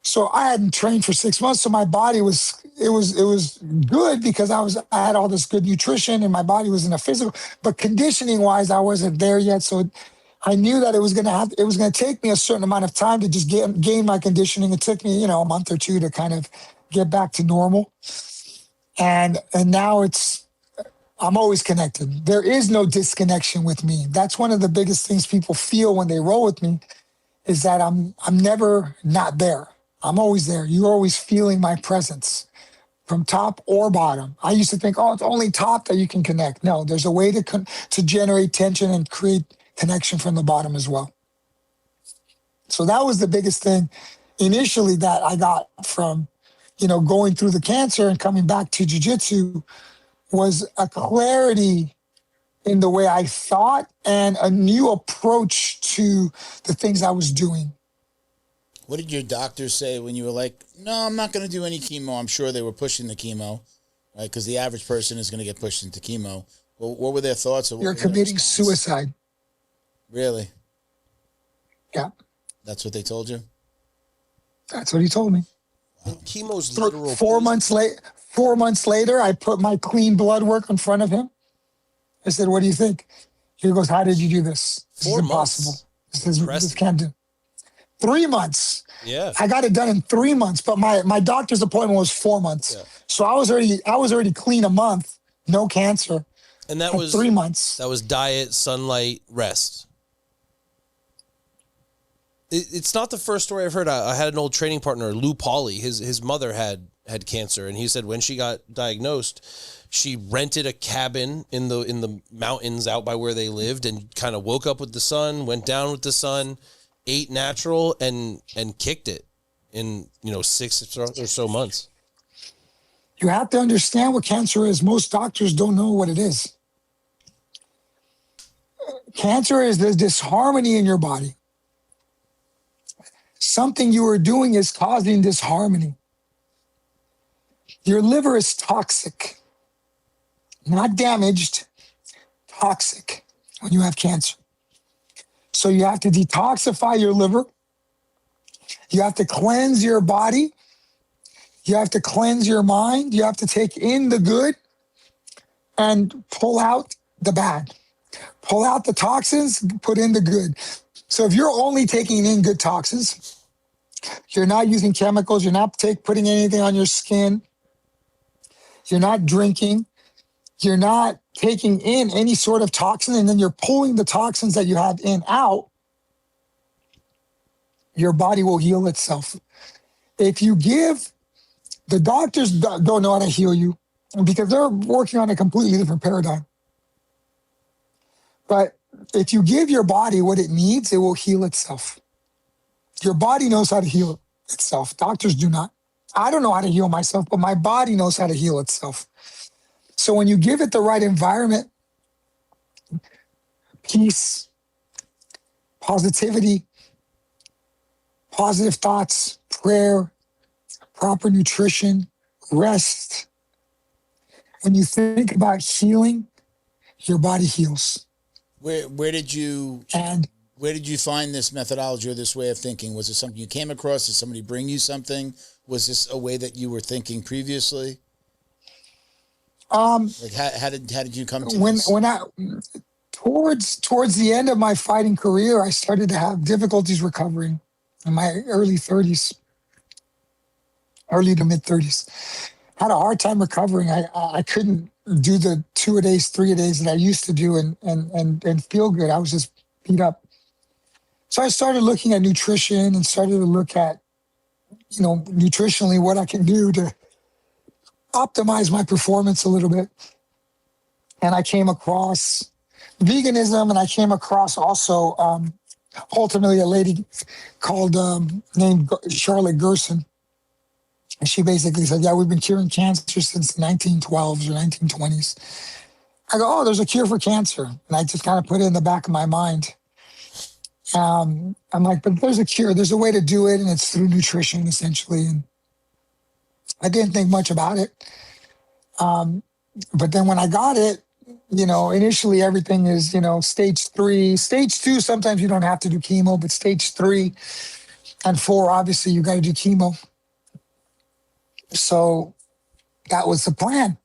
So I hadn't trained for 6 months, so my body was good because I had all this good nutrition and my body was in a physical, but conditioning wise, I wasn't there yet. So I knew that it was gonna take me a certain amount of time to just gain my conditioning. It took me, a month or two to kind of get back to normal. And now I'm always connected. There is no disconnection with me. That's one of the biggest things people feel when they roll with me, is that I'm never not there. I'm always there. You're always feeling my presence from top or bottom. I used to think, it's only top that you can connect. No, there's a way to generate tension and create connection from the bottom as well. So that was the biggest thing initially that I got from, going through the cancer and coming back to jiu-jitsu, was a clarity in the way I thought and a new approach to the things I was doing. What did your doctors say when you were like, no, I'm not going to do any chemo? I'm sure they were pushing the chemo, right? Because the average person is going to get pushed into chemo. Well, what were their thoughts? You're committing suicide. Really? Yeah. That's what they told you? That's what he told me. And chemo's literal. 4 months later, I put my clean blood work in front of him. I said, what do you think? He goes, how did you do this? This is impossible. This can't do. 3 months. Yeah. I got it done in 3 months, but my doctor's appointment was 4 months. Yeah. So I was already clean a month, no cancer. And that was 3 months. That was diet, sunlight, rest. It's not the first story I've heard. I had an old training partner, Lou Pauly. His mother had cancer, and he said when she got diagnosed, she rented a cabin in the mountains out by where they lived, and kind of woke up with the sun, went down with the sun, ate natural, and kicked it in 6 or so months. You have to understand what cancer is. Most doctors don't know what it is. Cancer is the disharmony in your body. Something you are doing is causing disharmony. Your liver is toxic, not damaged, toxic when you have cancer. So you have to detoxify your liver. You have to cleanse your body. You have to cleanse your mind. You have to take in the good and pull out the bad. Pull out the toxins, put in the good. So if you're only taking in good toxins, you're not using chemicals, you're not putting anything on your skin, you're not drinking, you're not taking in any sort of toxin, and then you're pulling the toxins that you have in out, your body will heal itself. If you give, the doctors don't know how to heal you because they're working on a completely different paradigm. But if you give your body what it needs, it will heal itself. Your body knows how to heal itself. Doctors do not. I don't know how to heal myself, but my body knows how to heal itself. So when you give it the right environment, peace, positivity, positive thoughts, prayer, proper nutrition, rest, when you think about healing, your body heals. Where did you find this methodology or this way of thinking? Was it something you came across? Did somebody bring you something? Was this a way that you were thinking previously? Like how did you come to this? When I towards the end of my fighting career, I started to have difficulties recovering in my early to mid 30s. Had a hard time recovering. I couldn't do the 2-a-days, 3-a-days that I used to do and feel good. I was just beat up. So I started looking at nutrition and started to look at, nutritionally what I can do to optimize my performance a little bit. And I came across veganism, and I came across also ultimately a lady named Charlotte Gerson. And she basically said, yeah, we've been curing cancer since the 1912s or 1920s. I go, oh, there's a cure for cancer. And I just kind of put it in the back of my mind. I'm like, but there's a cure. There's a way to do it, and it's through nutrition, essentially. And I didn't think much about it. But then when I got it, initially everything is, stage 3. Stage 2, sometimes you don't have to do chemo, but stage 3 and 4, obviously, you got to do chemo. So that was the plan.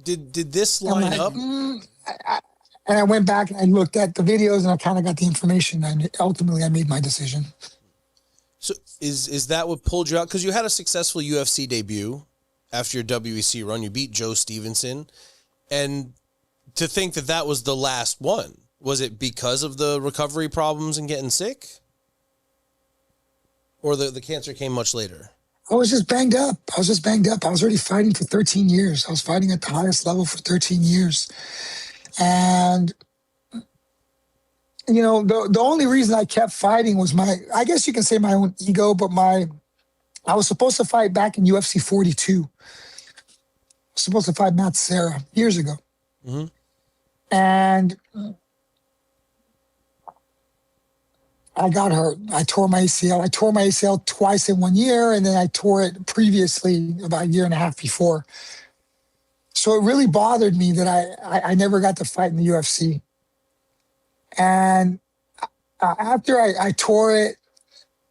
Did this line up? And I went back and I looked at the videos, and I kind of got the information, and ultimately I made my decision. So is that what pulled you out? Because you had a successful UFC debut after your WEC run. You beat Joe Stevenson. And to think that was the last one, was it because of the recovery problems and getting sick? Or the cancer came much later? I was just banged up. I was already fighting for 13 years. I was fighting at the highest level for 13 years. And, the only reason I kept fighting was I guess you can say my own ego, but I was supposed to fight back in UFC 42. I was supposed to fight Matt Serra years ago. Mm-hmm. And I got hurt. I tore my ACL. I tore my ACL twice in 1 year, and then I tore it previously about a year and a half before. So it really bothered me that I never got to fight in the UFC. And after I tore it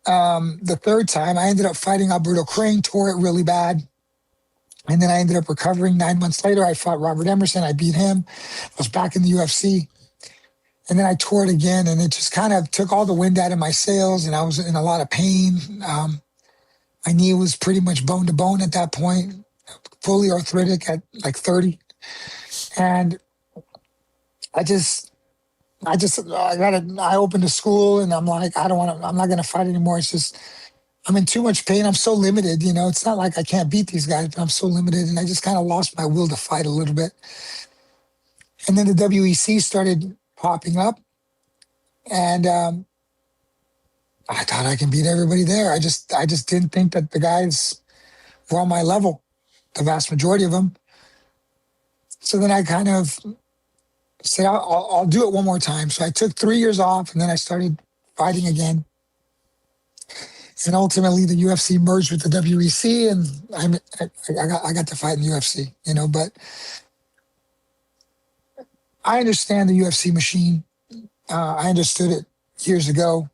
the third time, I ended up fighting Alberto Crane, tore it really bad. And then I ended up recovering 9 months later. I fought Robert Emerson. I beat him. I was back in the UFC. And then I tore it again, and it just kind of took all the wind out of my sails, and I was in a lot of pain. My knee was pretty much bone to bone at that point, fully arthritic at like 30. And I opened a school, and I'm like, I'm not going to fight anymore. It's just, I'm in too much pain. I'm so limited, it's not like I can't beat these guys, but I'm so limited. And I just kind of lost my will to fight a little bit. And then the WEC started popping up, and I thought I can beat everybody there. I just didn't think that the guys were on my level, the vast majority of them. So then I kind of said, I'll do it one more time. So I took 3 years off, and then I started fighting again. And ultimately, the UFC merged with the WEC, and I got to fight in the UFC, but I understand the UFC machine. I understood it years ago.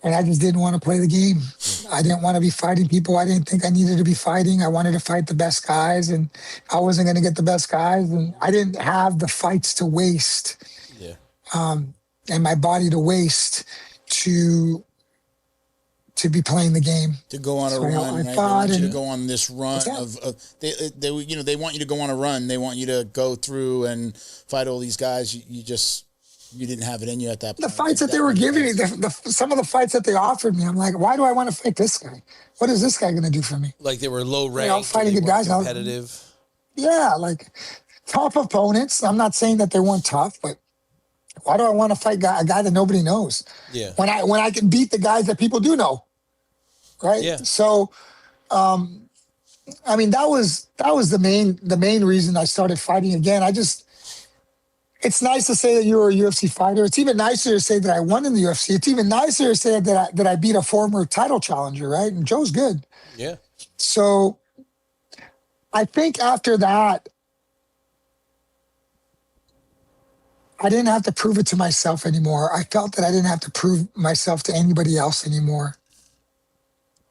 And I just didn't want to play the game. I didn't want to be fighting people I didn't think I needed to be fighting. I wanted to fight the best guys, and I wasn't going to get the best guys. And I didn't have the fights to waste, and my body to waste to be playing the game. To go on a run, right? They want you to go on this run they want you to go on a run. They want you to go through and fight all these guys. You didn't have it in you at that point. The fights that they were giving me, some of the fights that they offered me, I'm like, why do I want to fight this guy? What is this guy going to do for me? Like they were low ranked, fighting good guys, competitive. Like tough opponents. I'm not saying that they weren't tough, but why do I want to fight a guy that nobody knows? Yeah. When I can beat the guys that people do know, right? Yeah. So, that was the main reason I started fighting again. It's nice to say that you're a UFC fighter. It's even nicer to say that I won in the UFC. It's even nicer to say that I beat a former title challenger, right? And Joe's good. Yeah. So I think after that, I didn't have to prove it to myself anymore. I felt that I didn't have to prove myself to anybody else anymore.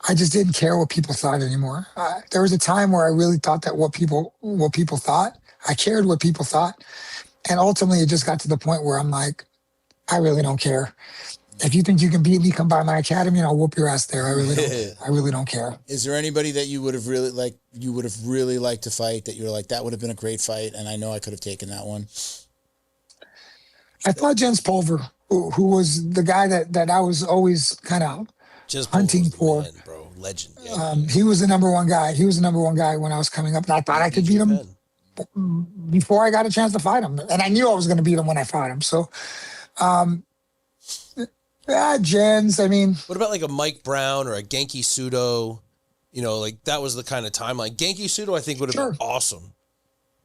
I just didn't care what people thought anymore. There was a time where I really thought that what people thought, I cared what people thought. And ultimately, it just got to the point where I'm like, I really don't care. If you think you can beat me, come by my academy and I'll whoop your ass there. I really don't care. Is there anybody that you would have really liked to fight that you were like, that would have been a great fight, and I know I could have taken that one? I thought Jens Pulver, who was the guy that I was always kind of hunting for. Man, bro. Legend. He was the number one guy. He was the number one guy when I was coming up, and I thought I could beat him before I got a chance to fight him. And I knew I was going to beat him when I fought him. So, Jens, I mean. What about like a Mike Brown or a Genki Sudo? You know, like that was the kind of timeline. Genki Sudo, I think, would have been awesome.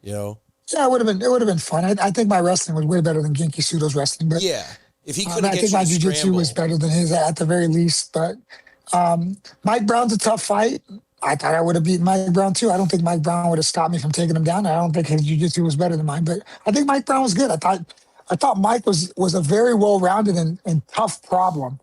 You know? Yeah, it would have been fun. I think my wrestling was way better than Genki Sudo's wrestling. But yeah, if he couldn't I think my jiu-jitsu was better than his at the very least. But Mike Brown's a tough fight. I thought I would have beaten Mike Brown too. I don't think Mike Brown would have stopped me from taking him down. I don't think his jiu-jitsu was better than mine. But I think Mike Brown was good. I thought Mike was a very well-rounded and tough problem.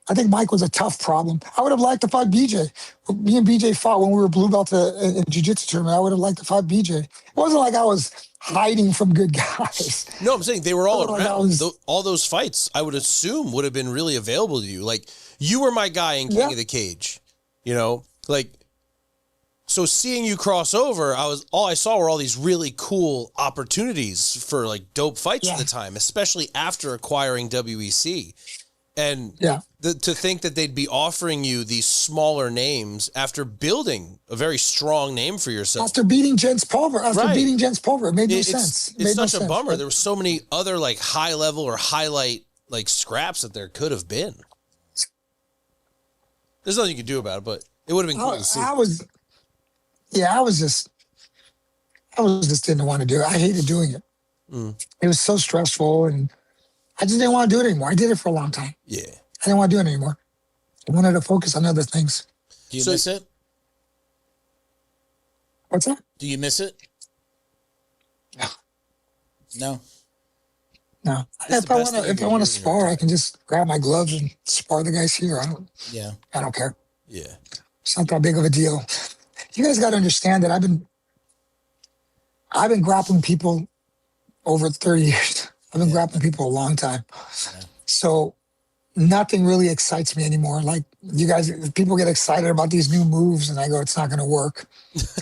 I think Mike was a tough problem. I would have liked to fight BJ. Me and BJ fought when we were blue belt in jiu-jitsu tournament. I would have liked to fight BJ. It wasn't like I was hiding from good guys. No, I'm saying they were all around. All those fights, I would assume, would have been really available to you. Like, you were my guy in King of the Cage, you know? Like, so seeing you cross over, all I saw were all these really cool opportunities for, like, dope fights at the time, especially after acquiring WEC. And to think that they'd be offering you these smaller names after building a very strong name for yourself. After beating Jens Pulver. It made no sense. It's such a bummer. There were so many other like high level or highlight like scraps that there could have been. There's nothing you could do about it, but it would have been cool to see. I was just didn't want to do it. I hated doing it. It was so stressful, and I just didn't want to do it anymore. I did it for a long time. Yeah. I didn't want to do it anymore. I wanted to focus on other things. Do you miss it? What's that? Do you miss it? No. No. If I want to spar, I can just grab my gloves and spar the guys here. I don't care. Yeah. It's not that big of a deal. You guys got to understand that I've been grappling people over 30 years. I've been grappling people a long time. Yeah. So nothing really excites me anymore. Like, you guys, people get excited about these new moves, and I go, it's not going to work.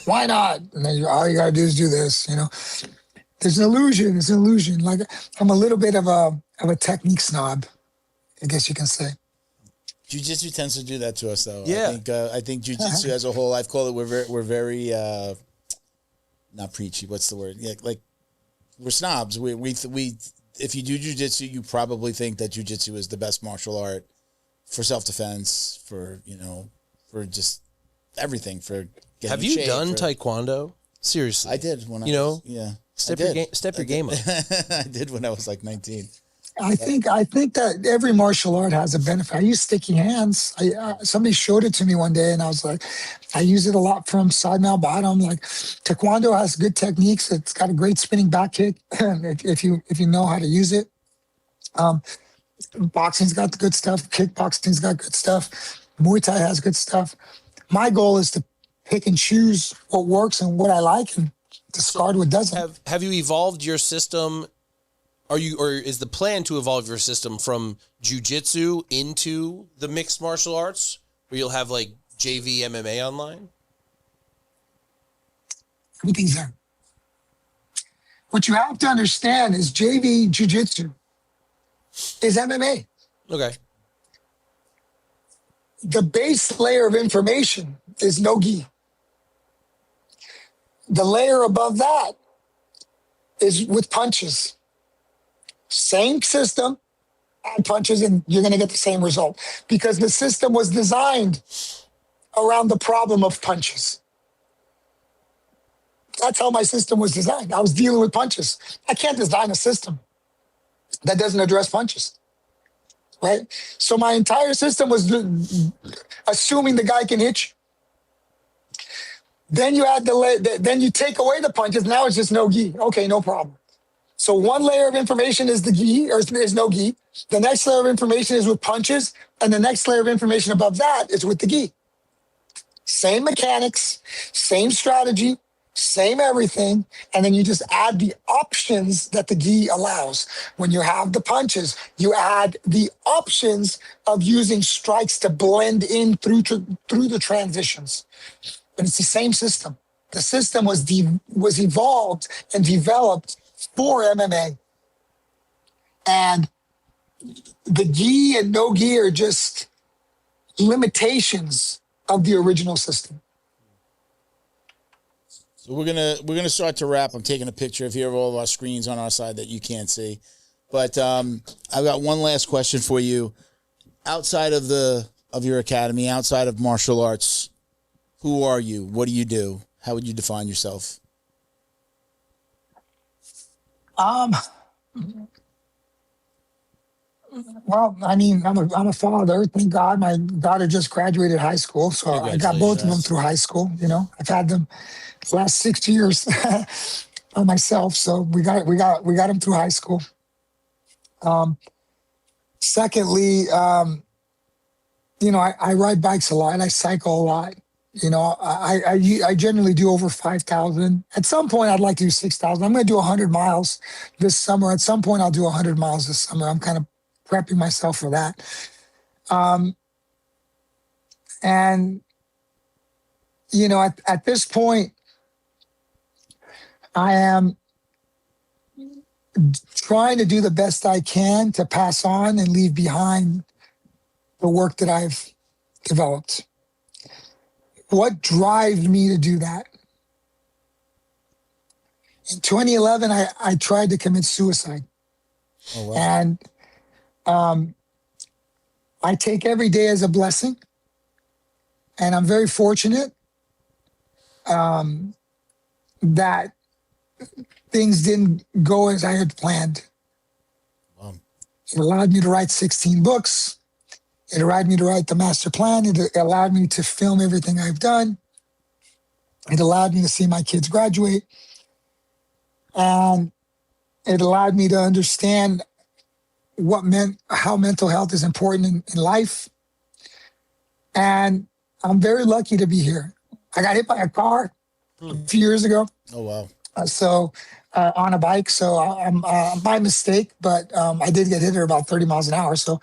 Why not? And then all you got to do is do this, you know. There's an illusion. It's an illusion. Like, I'm a little bit of a technique snob, I guess you can say. Jiu-jitsu tends to do that to us, though. Yeah. I think jiu-jitsu as a whole, I've called it, we're very not preachy. What's the word? Yeah, like, we're snobs. We if you do jiu-jitsu, you probably think that jiu-jitsu is the best martial art for self-defense, for just everything, for getting Have you shape, done taekwondo? Seriously. I did when Step your game up. I did when I was like 19. I think that every martial art has a benefit. I use sticky hands. Somebody showed it to me one day, and I was like, I use it a lot from side mount bottom. Like, taekwondo has good techniques. It's got a great spinning back kick if you know how to use it. Boxing's got the good stuff. Kickboxing's got good stuff. Muay Thai has good stuff. My goal is to pick and choose what works and what I like, and discard what doesn't. Have you evolved your system? Or is the plan to evolve your system from jiu-jitsu into the mixed martial arts, where you'll have like JV MMA online? Everything's there. What you have to understand is JV jiu-jitsu is MMA. Okay. The base layer of information is no-gi. The layer above that is with punches. Same system, add punches, and you're going to get the same result, because the system was designed around the problem of punches. That's how my system was designed. I was dealing with punches. I can't design a system that doesn't address punches, right? So my entire system was assuming the guy can hit you. Then you add then you take away the punches. Now it's just no gi. Okay, no problem. So one layer of information is the gi, or is no gi. The next layer of information is with punches, and the next layer of information above that is with the gi. Same mechanics, same strategy, same everything, and then you just add the options that the gi allows. When you have the punches, you add the options of using strikes to blend in through the transitions. But it's the same system. The system was evolved and developed for MMA. And the gi and no gi are just limitations of the original system. So we're gonna start to wrap. I'm taking a picture of here of all of our screens on our side that you can't see. But I've got one last question for you. Outside of your academy, outside of martial arts, who are you? What do you do? How would you define yourself? Well, I mean, I'm a father. Thank God, my daughter just graduated high school, so I got both of them through high school. You know, I've had them the last 6 years by myself, so we got them through high school. Secondly, you know, I ride bikes a lot. I cycle a lot. You know, I generally do over 5,000. At some point, I'd like to do 6,000. I'm going to do 100 miles this summer. At some point, I'll do 100 miles this summer. I'm kind of prepping myself for that. And, you know, at this point, I am trying to do the best I can to pass on and leave behind the work that I've developed. What drives me to do that? In 2011, I tried to commit suicide. Oh, wow. And I take every day as a blessing. And I'm very fortunate that things didn't go as I had planned. Wow. It allowed me to write 16 books. It allowed me to write the master plan. It allowed me to film everything I've done. It allowed me to see my kids graduate. And it allowed me to understand how mental health is important in life. And I'm very lucky to be here. I got hit by a car a few years ago. Oh, wow. On a bike. So I'm by mistake, but I did get hit at about 30 miles an hour. So,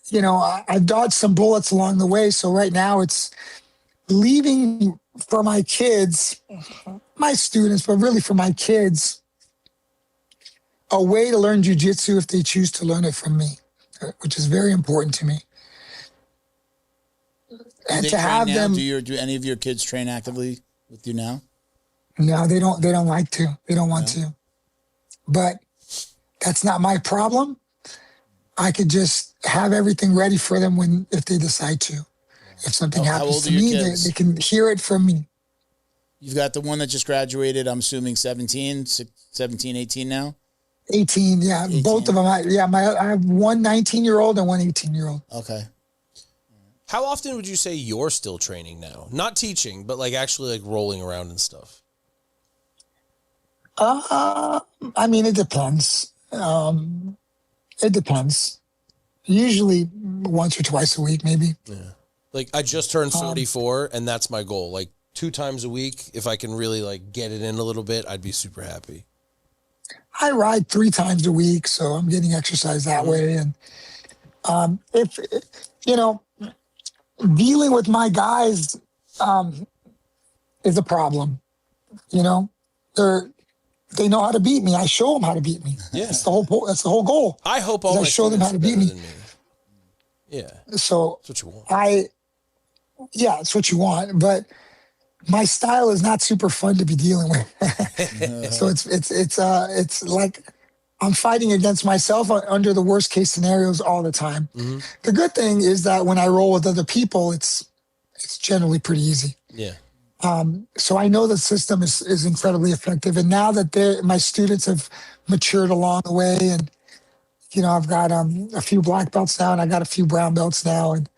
you know, I've dodged some bullets along the way. So right now it's leaving for my kids, my students, but really for my kids, a way to learn jiu-jitsu if they choose to learn it from me, which is very important to me. And to have them, do any of your kids train actively with you now? No, they don't. They don't like to. They don't want to. But that's not my problem. I could just have everything ready for them if they decide to. If something happens to me, they can hear it from me. You've got the one that just graduated, I'm assuming 17, 18 now? 18, yeah. 18. Both of them. I have one 19-year-old and one 18-year-old. Okay. How often would you say you're still training now? Not teaching, but like actually like rolling around and stuff. I mean, it depends. It depends. Usually once or twice a week, maybe. Yeah. Like I just turned 44 and that's my goal. Like 2 times a week. If I can really like get it in a little bit, I'd be super happy. I ride 3 times a week, so I'm getting exercise that way. And if, you know, dealing with my guys is a problem. You know, they know how to beat me. I show them how to beat me. Yeah, that's the whole goal. I hope all I show them how to beat me. Yeah, so that's what you want. Yeah, it's what you want. But my style is not super fun to be dealing with. So it's like I'm fighting against myself under the worst case scenarios all the time. Mm-hmm. The good thing is that when I roll with other people, it's generally pretty easy. Yeah. So I know the system is incredibly effective. And now that my students have matured along the way, and, you know, I've got a few black belts now, and I got a few brown belts now, and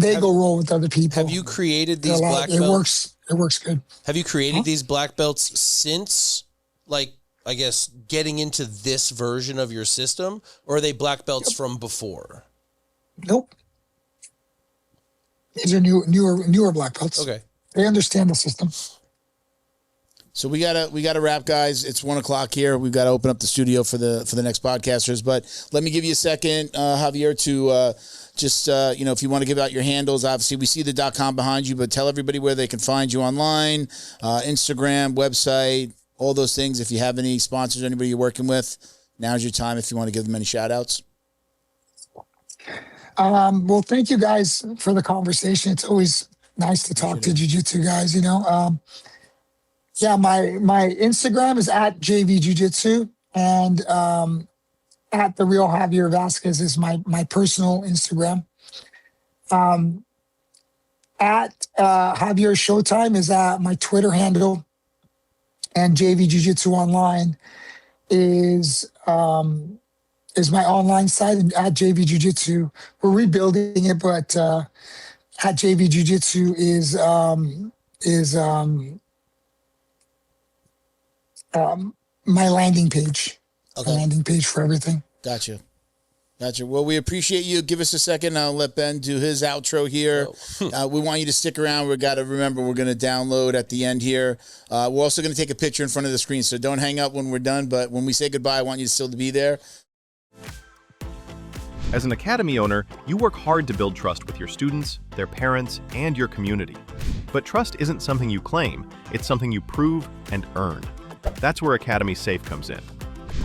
they go roll with other people. Have you created these black belts? It works good. Have you created these black belts since, like, I guess, getting into this version of your system, or are they black belts from before? Nope. These are newer black belts. Okay. They understand the system. So we gotta wrap, guys. It's 1:00 here. We've got to open up the studio for the next podcasters. But let me give you a second, Javier, to just if you want to give out your handles. Obviously, we see the .com behind you, but tell everybody where they can find you online, Instagram, website, all those things. If you have any sponsors, anybody you're working with, now's your time. If you want to give them any shout outs. Well, thank you guys for the conversation. It's always nice to talk to jiu-jitsu guys, Yeah, my Instagram is at JV Jiu-Jitsu, and at the real Javier Vazquez is my personal Instagram. At Javier Showtime is my Twitter handle, and JV Jiu-Jitsu Online is my online site, and at JV Jiu-Jitsu. We're rebuilding it, but at JV Jiu-Jitsu is my landing page. Okay. Landing page for everything. Gotcha. Well, we appreciate you. Give us a second. I'll let Ben do his outro here. We want you to stick around. We got to remember we're going to download at the end here. We're also going to take a picture in front of the screen, so don't hang up when we're done. But when we say goodbye, I want you still to be there. As an academy owner, you work hard to build trust with your students, their parents, and your community. But trust isn't something you claim, it's something you prove and earn. That's where Academy Safe comes in.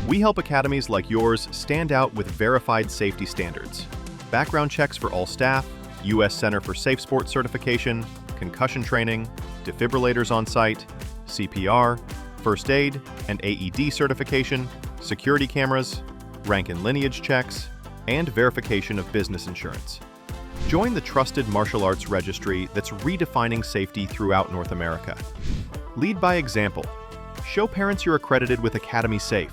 We help academies like yours stand out with verified safety standards. Background checks for all staff, U.S. Center for Safe Sport certification, concussion training, defibrillators on site, CPR, first aid and AED certification, security cameras, rank and lineage checks, and verification of business insurance. Join the trusted martial arts registry that's redefining safety throughout North America. Lead by example. Show parents you're accredited with Academy Safe.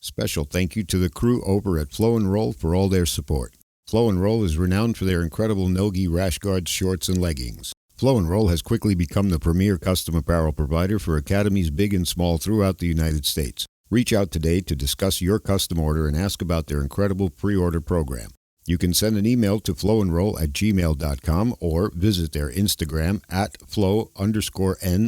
Special thank you to the crew over at Flow and Roll for all their support. Flow and Roll is renowned for their incredible no-gi rash guards, shorts, and leggings. Flow and Roll has quickly become the premier custom apparel provider for academies big and small throughout the United States. Reach out today to discuss your custom order and ask about their incredible pre-order program. You can send an email to flowandroll@gmail.com or visit their Instagram at flow_n_roll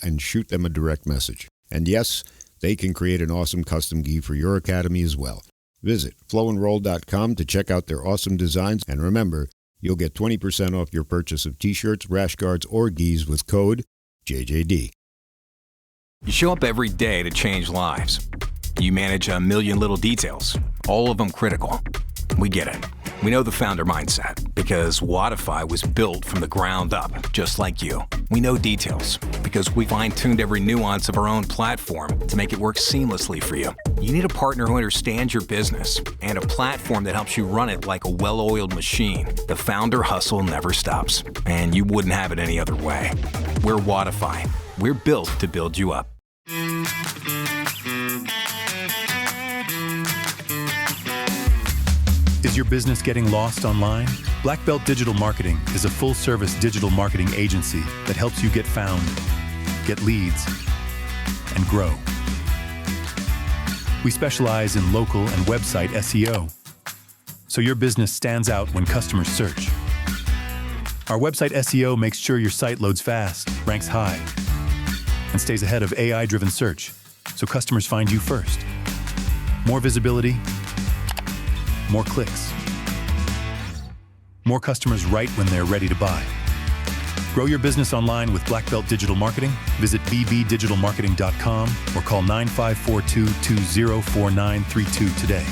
and shoot them a direct message. And yes, they can create an awesome custom gi for your academy as well. Visit flowandroll.com to check out their awesome designs, and remember, you'll get 20% off your purchase of t-shirts, rash guards, or gis with code JJD. You show up every day to change lives. You manage a million little details, all of them critical. We get it. We know the founder mindset because Wodify was built from the ground up, just like you. We know details because we fine-tuned every nuance of our own platform to make it work seamlessly for you. You need a partner who understands your business and a platform that helps you run it like a well-oiled machine. The founder hustle never stops, and you wouldn't have it any other way. We're Wodify. We're built to build you up. Is your business getting lost online? Black Belt Digital Marketing is a full-service digital marketing agency that helps you get found, get leads, and grow. We specialize in local and website SEO, so your business stands out when customers search. Our website SEO makes sure your site loads fast, ranks high, and stays ahead of AI-driven search, so customers find you first. More visibility, more clicks. More customers write when they're ready to buy. Grow your business online with Black Belt Digital Marketing. Visit bbdigitalmarketing.com or call 9542-204932 today.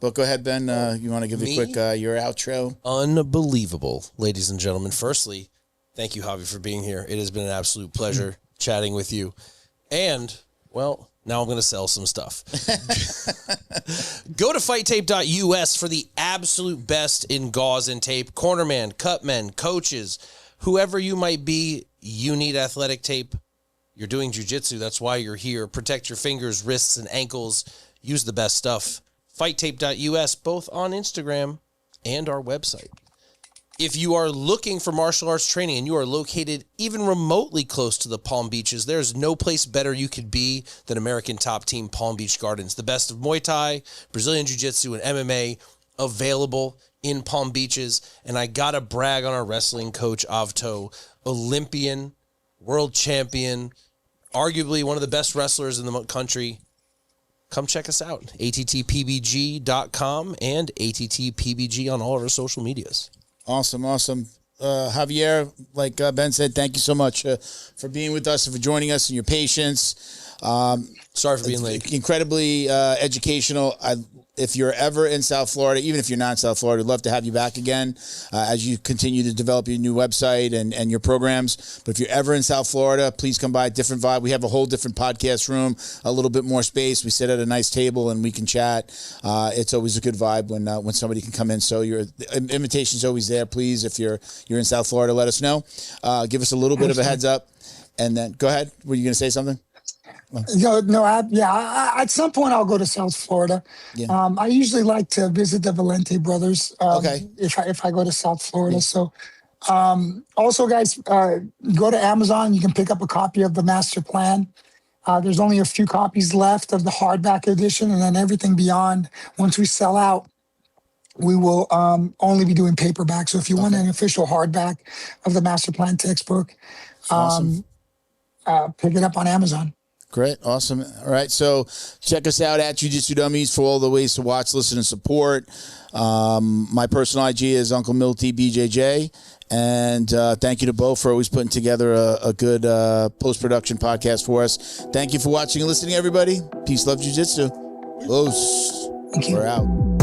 But go ahead, Ben. You want to give a quick your outro? Unbelievable, ladies and gentlemen. Firstly, thank you, Javi, for being here. It has been an absolute pleasure chatting with you. And, well, now I'm going to sell some stuff. Go to fighttape.us for the absolute best in gauze and tape. Cornerman, cutmen, coaches, whoever you might be, you need athletic tape. You're doing jiu-jitsu. That's why you're here. Protect your fingers, wrists, and ankles. Use the best stuff. fighttape.us, both on Instagram and our website. If you are looking for martial arts training and you are located even remotely close to the Palm Beaches, there's no place better you could be than American Top Team Palm Beach Gardens. The best of Muay Thai, Brazilian Jiu-Jitsu, and MMA available in Palm Beaches. And I got to brag on our wrestling coach, Avto, Olympian, world champion, arguably one of the best wrestlers in the country. Come check us out, attpbg.com and attpbg on all of our social medias. Awesome. Javier, like Ben said, thank you so much for being with us and for joining us and your patience. Sorry for being late. Incredibly educational. If you're ever in South Florida, even if you're not in South Florida, I'd love to have you back again as you continue to develop your new website and your programs. But if you're ever in South Florida, please come by. Different vibe. We have a whole different podcast room, a little bit more space. We sit at a nice table and we can chat. It's always a good vibe when somebody can come in. So the invitation's always there. Please, if you're in South Florida, let us know. Give us a little bit of a heads up. And then go ahead. Were you going to say something? At some point I'll go to South Florida. Yeah. I usually like to visit the Valente brothers. If I go to South Florida. So, also guys, go to Amazon. You can pick up a copy of the Master Plan. There's only a few copies left of the hardback edition, and then everything beyond. Once we sell out, we will only be doing paperback. So if you want an official hardback of the Master Plan textbook, awesome. Pick it up on Amazon. Great. Awesome. All right. So check us out at Jiu-Jitsu Dummies for all the ways to watch, listen, and support. My personal IG is Uncle Milty BJJ. And thank you to Bo for always putting together a good post-production podcast for us. Thank you for watching and listening, everybody. Peace, love, Jiu-Jitsu. Los. Thank you. We're out.